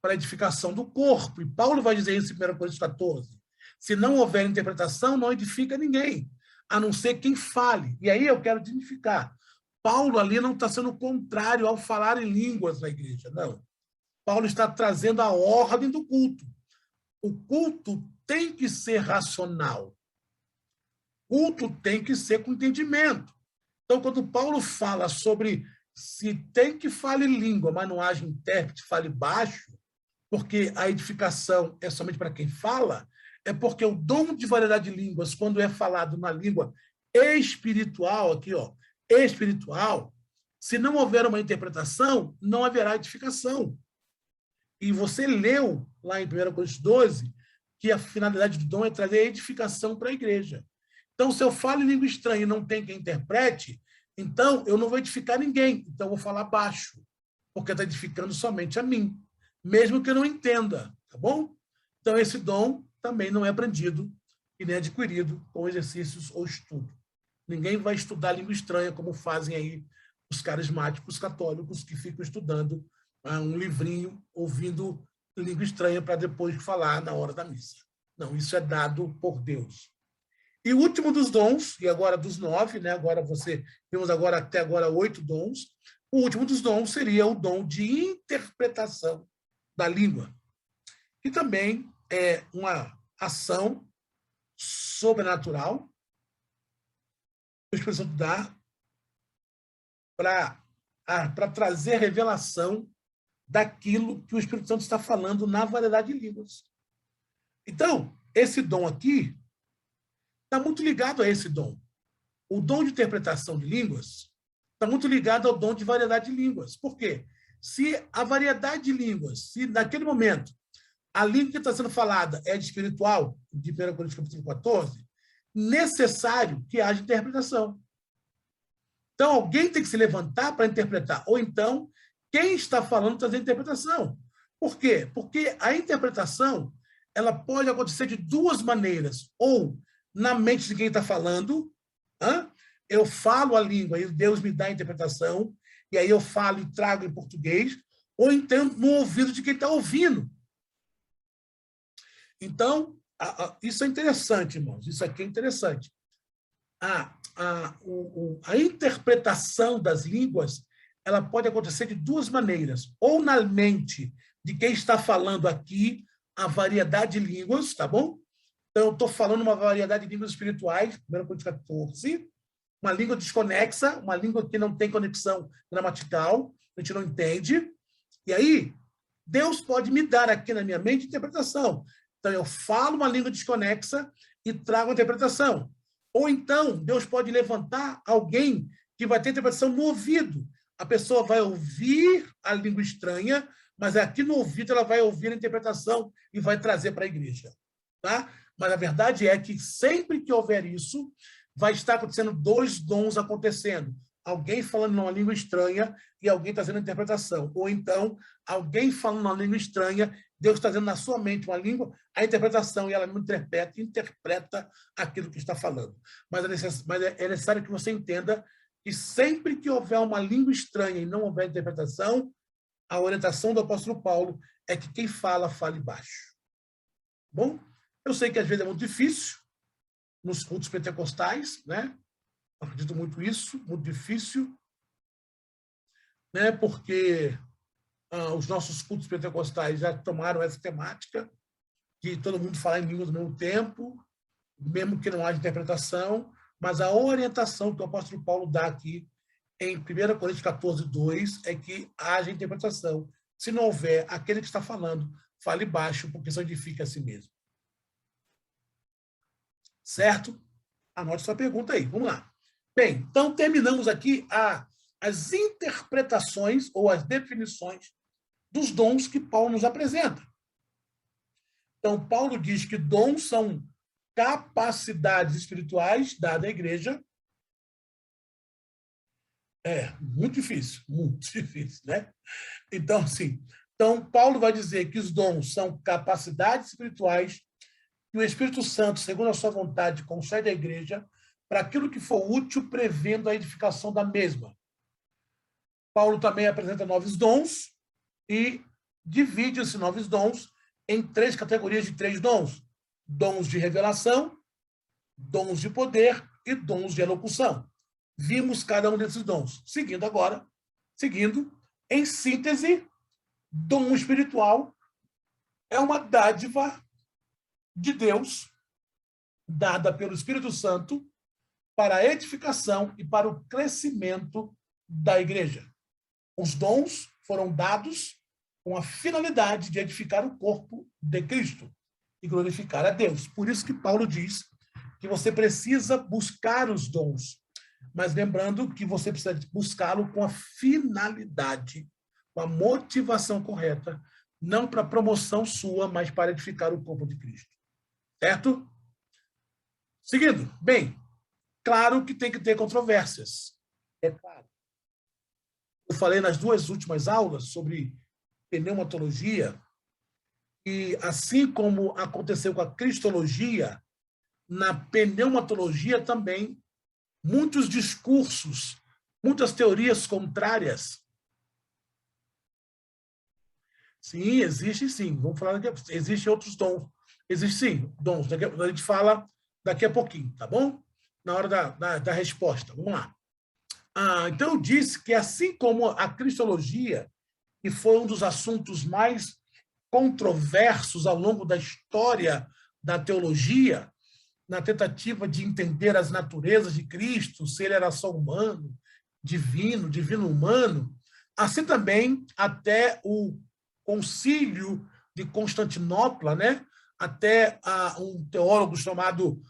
para a edificação do corpo. E Paulo vai dizer isso em 1 Coríntios 14. Se não houver interpretação, não edifica ninguém, a não ser quem fale. E aí eu quero dignificar. Paulo ali não está sendo contrário ao falar em línguas na igreja, não. Paulo está trazendo a ordem do culto. O culto tem que ser racional. O culto tem que ser com entendimento. Então, quando Paulo fala sobre se tem que fale língua, mas não haja intérprete, fale baixo, porque a edificação é somente para quem fala, é porque o dom de variedade de línguas, quando é falado na língua espiritual, aqui, ó, espiritual, se não houver uma interpretação, não haverá edificação. E você leu lá em 1 Coríntios 12 que a finalidade do dom é trazer edificação para a igreja. Então, se eu falo em língua estranha e não tem quem interprete, então eu não vou edificar ninguém. Então, eu vou falar baixo, porque está edificando somente a mim, mesmo que eu não entenda, tá bom? Então, esse dom também não é aprendido e nem adquirido com exercícios ou estudo. Ninguém vai estudar língua estranha como fazem aí os carismáticos católicos que ficam estudando um livrinho, ouvindo língua estranha para depois falar na hora da missa. Não, isso é dado por Deus. E o último dos dons, e agora dos 9, né? Temos agora até agora 8 dons. O último dos dons seria o dom de interpretação da língua, que também é uma ação sobrenatural que o Espírito Santo dá para trazer revelação daquilo que o Espírito Santo está falando na variedade de línguas. Então, esse dom aqui está muito ligado a esse dom. O dom de interpretação de línguas está muito ligado ao dom de variedade de línguas. Por quê? Se a variedade de línguas, se naquele momento a língua que está sendo falada é de espiritual, de 1 Coríntios capítulo 14, necessário que haja interpretação. Então, alguém tem que se levantar para interpretar. Ou então, quem está falando trazer interpretação. Por quê? Porque a interpretação ela pode acontecer de duas maneiras. Ou na mente de quem está falando, eu falo a língua e Deus me dá a interpretação, e aí eu falo e trago em português, ou então no ouvido de quem está ouvindo. Então, isso é interessante, irmãos. Isso aqui é interessante. A interpretação das línguas ela pode acontecer de duas maneiras. Ou na mente de quem está falando aqui a variedade de línguas, tá bom? Então, eu estou falando uma variedade de línguas espirituais, 1 Coríntios 14, uma língua desconexa, uma língua que não tem conexão gramatical, a gente não entende. E aí, Deus pode me dar aqui na minha mente interpretação. Então, eu falo uma língua desconexa e trago a interpretação. Ou então, Deus pode levantar alguém que vai ter interpretação no ouvido. A pessoa vai ouvir a língua estranha, mas aqui no ouvido ela vai ouvir a interpretação e vai trazer para a igreja. Tá? Mas a verdade é que sempre que houver isso, vai estar acontecendo dois dons acontecendo. Alguém falando numa língua estranha e alguém trazendo interpretação. Ou então, alguém falando numa língua estranha, Deus trazendo na sua mente uma língua, a interpretação, e ela não interpreta aquilo que está falando. Mas é necessário que você entenda que sempre que houver uma língua estranha e não houver interpretação, a orientação do apóstolo Paulo é que quem fala, fale baixo. Bom, eu sei que às vezes é muito difícil nos cultos pentecostais, né? Acredito muito isso, muito difícil, né? Porque os nossos cultos pentecostais já tomaram essa temática de todo mundo falar em línguas ao mesmo tempo, mesmo que não haja interpretação, mas a orientação que o apóstolo Paulo dá aqui em 1 Coríntios 14, 2 é que haja interpretação. se não houver aquele que está falando, fale baixo, porque só edifica a si mesmo. Certo? Anote sua pergunta aí. Vamos lá. Bem, então terminamos aqui as interpretações ou as definições dos dons que Paulo nos apresenta. Então, Paulo diz que dons são capacidades espirituais dadas à igreja. Muito difícil, né? Então, assim, Paulo vai dizer que os dons são capacidades espirituais que o Espírito Santo, segundo a sua vontade, concede à igreja para aquilo que for útil, prevendo a edificação da mesma. Paulo também apresenta novos dons e divide esses novos dons em 3 categorias de 3 dons. Dons de revelação, dons de poder e dons de elocução. Vimos cada um desses dons. Seguindo, em síntese, dom espiritual é uma dádiva de Deus, dada pelo Espírito Santo, para a edificação e para o crescimento da igreja. Os dons foram dados com a finalidade de edificar o corpo de Cristo e glorificar a Deus. Por isso que Paulo diz que você precisa buscar os dons, mas lembrando que você precisa buscá-lo com a finalidade, com a motivação correta, não para promoção sua, mas para edificar o corpo de Cristo. Certo? Seguindo. Bem, claro que tem que ter controvérsias. É claro. Eu falei nas 2 últimas aulas sobre pneumatologia, e assim como aconteceu com a cristologia, na pneumatologia também, muitos discursos, muitas teorias contrárias. Sim, existe sim. Vamos falar daqui. Existem outros dons. Existem sim, dons. A gente fala daqui a pouquinho, tá bom? Na hora da resposta. Vamos lá. Então, eu disse que, assim como a cristologia, que foi um dos assuntos mais controversos ao longo da história da teologia, na tentativa de entender as naturezas de Cristo, se ele era só humano, divino humano, assim também até o Concílio de Constantinopla, né? Até um teólogo chamado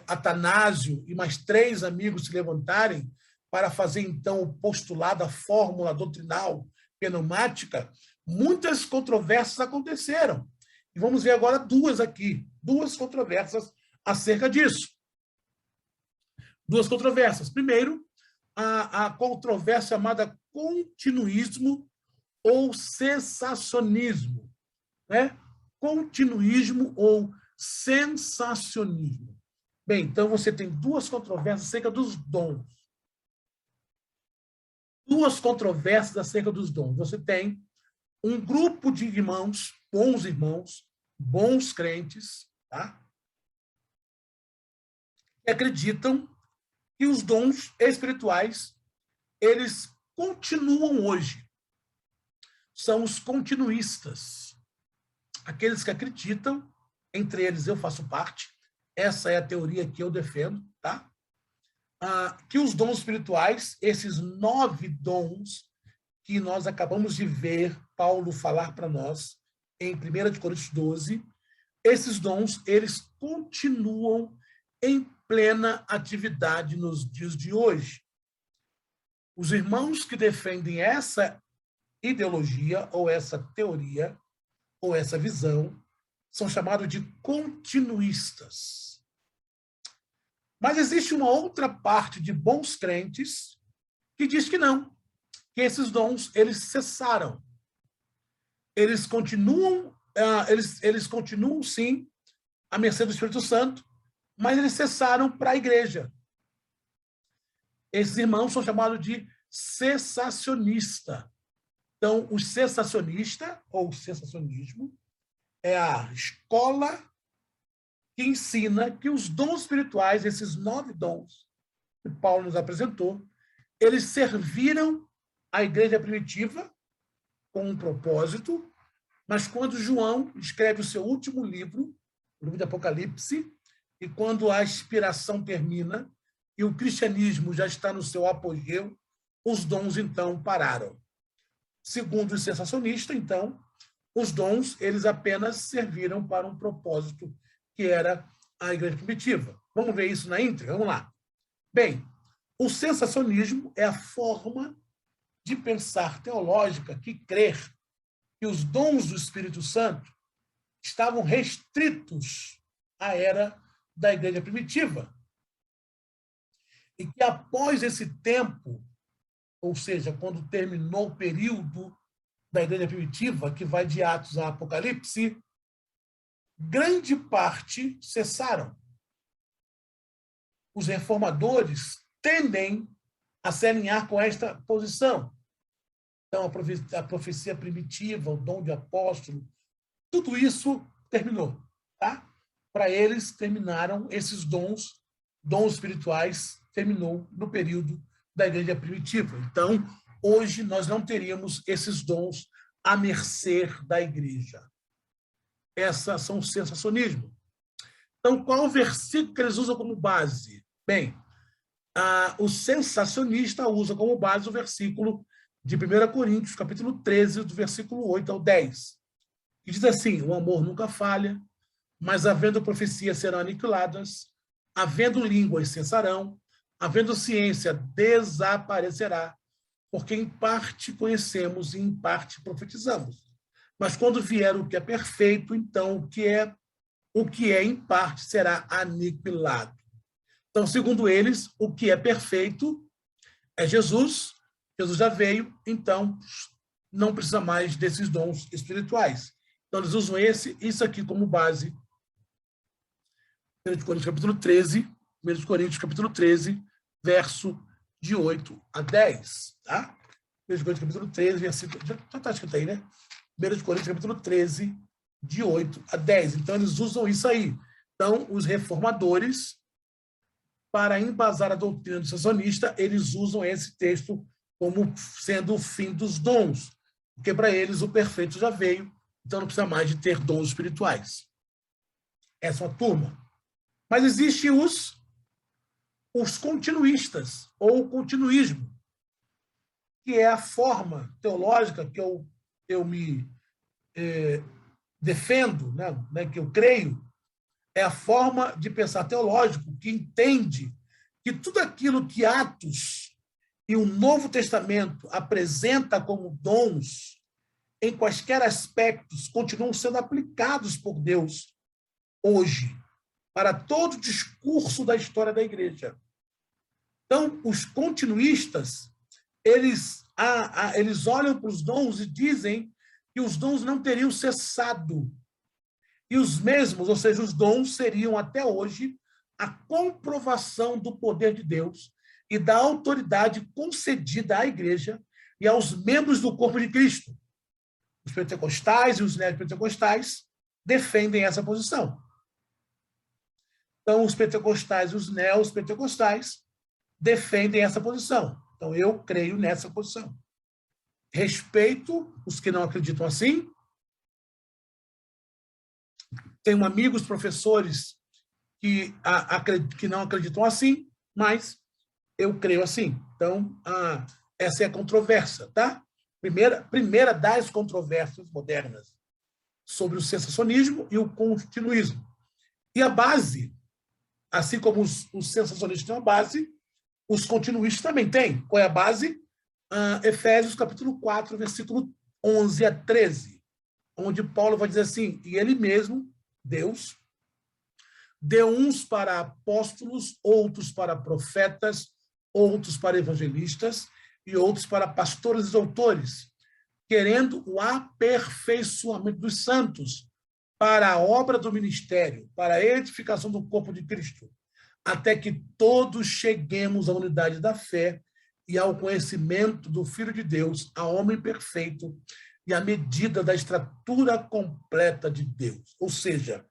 Atanásio e mais 3 amigos se levantarem para fazer, então, o postulado, a fórmula doutrinal pneumática, muitas controvérsias aconteceram. E vamos ver agora 2 aqui, 2 controvérsias acerca disso. 2 controvérsias. Primeiro, a controvérsia chamada continuismo ou cessacionismo, né? Continuismo ou sensacionismo. Bem, então você tem 2 controvérsias acerca dos dons. 2 controvérsias acerca dos dons. Você tem um grupo de irmãos, bons crentes, tá? Que acreditam que os dons espirituais, eles continuam hoje. São os continuistas. Aqueles que acreditam, entre eles eu faço parte, essa é a teoria que eu defendo, tá? Que os dons espirituais, esses 9 dons que nós acabamos de ver Paulo falar para nós em 1 Coríntios 12, esses dons, eles continuam em plena atividade nos dias de hoje. Os irmãos que defendem essa ideologia, ou essa teoria, ou essa visão, são chamados de continuistas. Mas existe uma outra parte de bons crentes que diz que não, que esses dons, eles cessaram. Eles continuam, eles continuam, sim, à mercê do Espírito Santo, mas eles cessaram para a igreja. Esses irmãos são chamados de cessacionista. Então, o cessacionista, ou o cessacionismo, é a escola que ensina que os dons espirituais, esses 9 dons que Paulo nos apresentou, eles serviram à igreja primitiva com um propósito, mas quando João escreve o seu último livro, o livro de Apocalipse, e quando a inspiração termina e o cristianismo já está no seu apogeu, os dons, então, pararam. Segundo o sensacionista, então, os dons eles apenas serviram para um propósito que era a igreja primitiva. Vamos ver isso na íntegra? Vamos lá. Bem, o sensacionismo é a forma de pensar teológica que crer que os dons do Espírito Santo estavam restritos à era da igreja primitiva. E que após esse tempo, ou seja, quando terminou o período da igreja primitiva, que vai de Atos a Apocalipse, grande parte cessaram. Os reformadores tendem a se alinhar com esta posição. Então, a profecia primitiva, o dom de apóstolo, tudo isso terminou. Tá? Para eles, terminaram esses dons espirituais, terminou no período da igreja primitiva. Então, hoje, nós não teríamos esses dons à mercê da igreja. Essas são o sensacionismo. Então, qual o versículo que eles usam como base? Bem, o sensacionista usa como base o versículo de 1 Coríntios, capítulo 13, do versículo 8 ao 10, que diz assim: o amor nunca falha, mas havendo profecias serão aniquiladas, havendo línguas cessarão, havendo ciência desaparecerá, porque em parte conhecemos e em parte profetizamos. Mas quando vier o que é perfeito, então o que é em parte será aniquilado. Então, segundo eles, o que é perfeito é Jesus. Jesus já veio, então não precisa mais desses dons espirituais. Então, eles usam isso aqui como base. 1 Coríntios, capítulo 13, 1 Coríntios, capítulo 13, verso de 8 a 10. Tá? 1 Coríntios, capítulo 13, versículo... Já está escrito aí, né? 1 Coríntios, capítulo 13, de 8 a 10. Então, eles usam isso aí. Então, os reformadores, para embasar a doutrina do sensacionista, eles usam esse texto como sendo o fim dos dons, porque para eles o perfeito já veio, então não precisa mais de ter dons espirituais. Essa é uma turma. Mas existem os continuistas, ou o continuismo, que é a forma teológica que eu me defendo, né, que eu creio, é a forma de pensar teológico que entende que tudo aquilo que Atos e o Novo Testamento apresenta como dons, em quaisquer aspectos, continuam sendo aplicados por Deus hoje, para todo o discurso da história da igreja. Então, os continuistas, eles olham para os dons e dizem que os dons não teriam cessado. E os mesmos, ou seja, os dons, seriam até hoje a comprovação do poder de Deus e da autoridade concedida à igreja e aos membros do corpo de Cristo. Os pentecostais e os neopentecostais defendem essa posição. Então, os pentecostais e os neopentecostais defendem essa posição. Então, eu creio nessa posição. Respeito os que não acreditam assim. Tenho amigos, professores, que não acreditam assim, mas eu creio assim. Então, essa é a controvérsia, tá? Primeira das controvérsias modernas sobre o sensacionismo e o continuismo. E a base, assim como os sensacionistas têm uma base, os continuistas também têm. Qual é a base? Efésios, capítulo 4, versículo 11 a 13, onde Paulo vai dizer assim: e ele mesmo, Deus, deu uns para apóstolos, outros para profetas, outros para evangelistas e outros para pastores e doutores, querendo o aperfeiçoamento dos santos para a obra do ministério, para a edificação do corpo de Cristo, até que todos cheguemos à unidade da fé e ao conhecimento do Filho de Deus, a homem perfeito e à medida da estatura completa de Deus. Ou seja,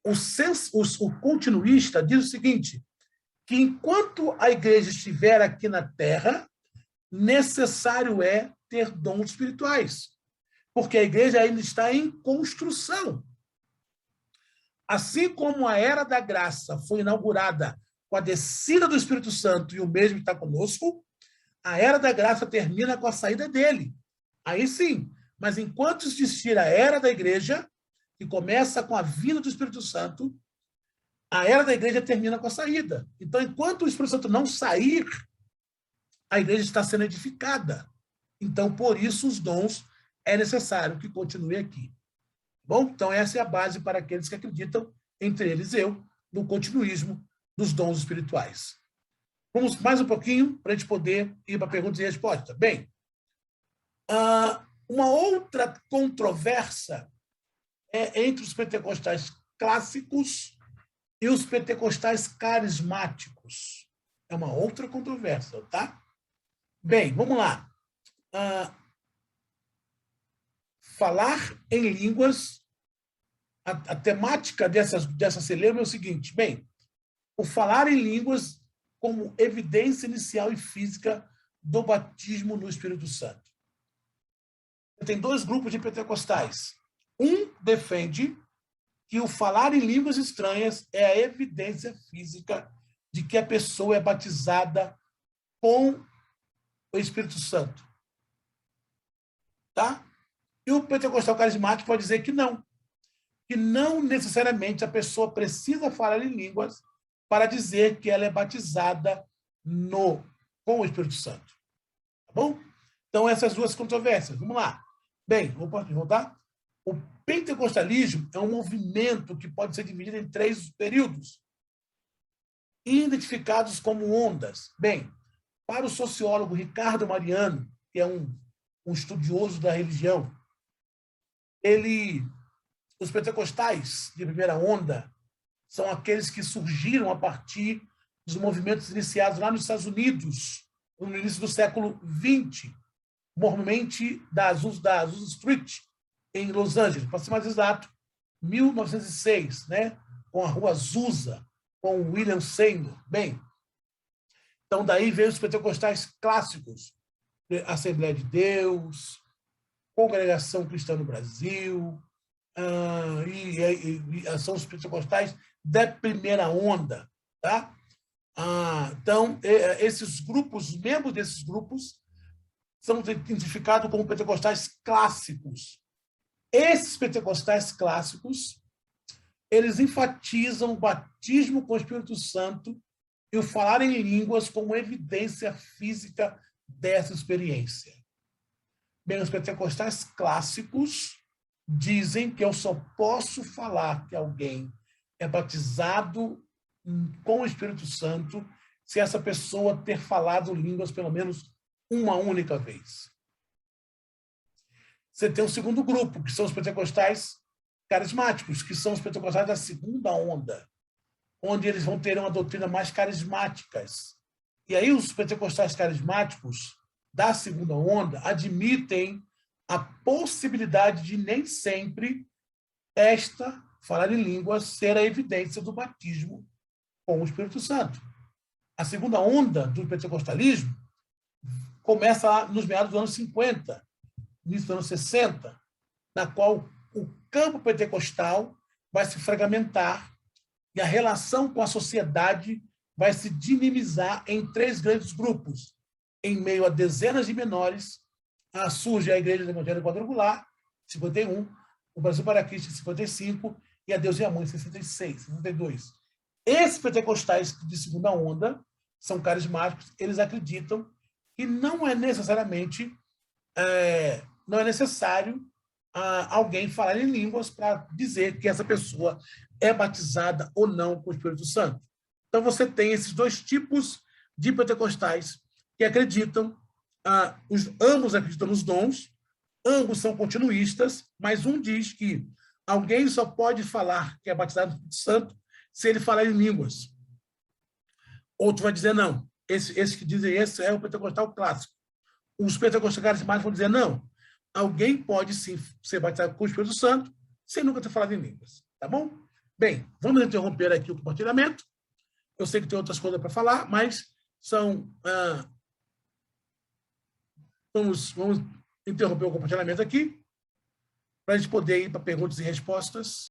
o continuista diz o seguinte, que enquanto a igreja estiver aqui na Terra, necessário é ter dons espirituais, porque a igreja ainda está em construção. Assim como a Era da Graça foi inaugurada com a descida do Espírito Santo e o mesmo está conosco, a Era da Graça termina com a saída dele. Aí sim. Mas enquanto existir a era da igreja, que começa com a vinda do Espírito Santo, a era da igreja termina com a saída. Então, enquanto o Espírito Santo não sair, a igreja está sendo edificada. Então, por isso, os dons é necessário que continue aqui. Bom, então essa é a base para aqueles que acreditam, entre eles eu, no continuismo dos dons espirituais. Vamos mais um pouquinho para a gente poder ir para perguntas e respostas. Bem, uma outra controvérsia é entre os pentecostais clássicos e os pentecostais carismáticos. É uma outra controvérsia, tá? Bem, vamos lá. Falar em línguas, a temática dessa celeuma é o seguinte, bem, o falar em línguas como evidência inicial e física do batismo no Espírito Santo. Tem dois grupos de pentecostais. Um defende que o falar em línguas estranhas é a evidência física de que a pessoa é batizada com o Espírito Santo. Tá? E o pentecostal carismático pode dizer que não necessariamente a pessoa precisa falar em línguas para dizer que ela é batizada com o Espírito Santo. Tá bom? Então, essas duas controvérsias. Vamos lá. Bem, vou voltar? O pentecostalismo é um movimento que pode ser dividido em 3 períodos, identificados como ondas. Bem, para o sociólogo Ricardo Mariano, que é um estudioso da religião, os pentecostais de primeira onda são aqueles que surgiram a partir dos movimentos iniciados lá nos Estados Unidos, no início do século XX, normalmente da Azusa Street, em Los Angeles, para ser mais exato, 1906, né? Com a Rua Azusa, com o William Seymour. Bem, então daí veio os pentecostais clássicos, Assembleia de Deus, Congregação Cristã no Brasil, e são os pentecostais da primeira onda. Tá? Então, esses grupos, os membros desses grupos, são identificados como pentecostais clássicos. Esses pentecostais clássicos, eles enfatizam o batismo com o Espírito Santo e o falar em línguas como evidência física dessa experiência. Bem, os pentecostais clássicos dizem que eu só posso falar que alguém é batizado com o Espírito Santo se essa pessoa ter falado línguas pelo menos uma única vez. Você tem o segundo grupo, que são os pentecostais carismáticos, que são os pentecostais da segunda onda, onde eles vão ter uma doutrina mais carismáticas. E aí os pentecostais carismáticos da segunda onda admitem a possibilidade de nem sempre falar em línguas, ser a evidência do batismo com o Espírito Santo. A segunda onda do pentecostalismo começa lá nos meados dos anos 50, início dos anos 60, na qual o campo pentecostal vai se fragmentar e a relação com a sociedade vai se dinamizar em 3 grandes grupos. Em meio a dezenas de menores, surge a Igreja Evangélica Quadrangular, 51, o Brasil para Cristo, 55, e a Deus e a Mãe, 66, 62. Esses pentecostais de segunda onda são carismáticos, eles acreditam que não é necessariamente não é necessário alguém falar em línguas para dizer que essa pessoa é batizada ou não com o Espírito Santo. Então, você tem esses 2 tipos de pentecostais que acreditam, ambos acreditam nos dons, ambos são continuistas, mas um diz que alguém só pode falar que é batizado no Espírito Santo se ele falar em línguas. Outro vai dizer não. Esse que dizem esse é o pentecostal clássico. Os pentecostais carismáticos vão dizer não. Alguém pode sim ser batizado com o Espírito Santo sem nunca ter falado em línguas. Tá bom? Bem, vamos interromper aqui o compartilhamento. Eu sei que tem outras coisas para falar, mas são... Vamos interromper o compartilhamento aqui para a gente poder ir para perguntas e respostas.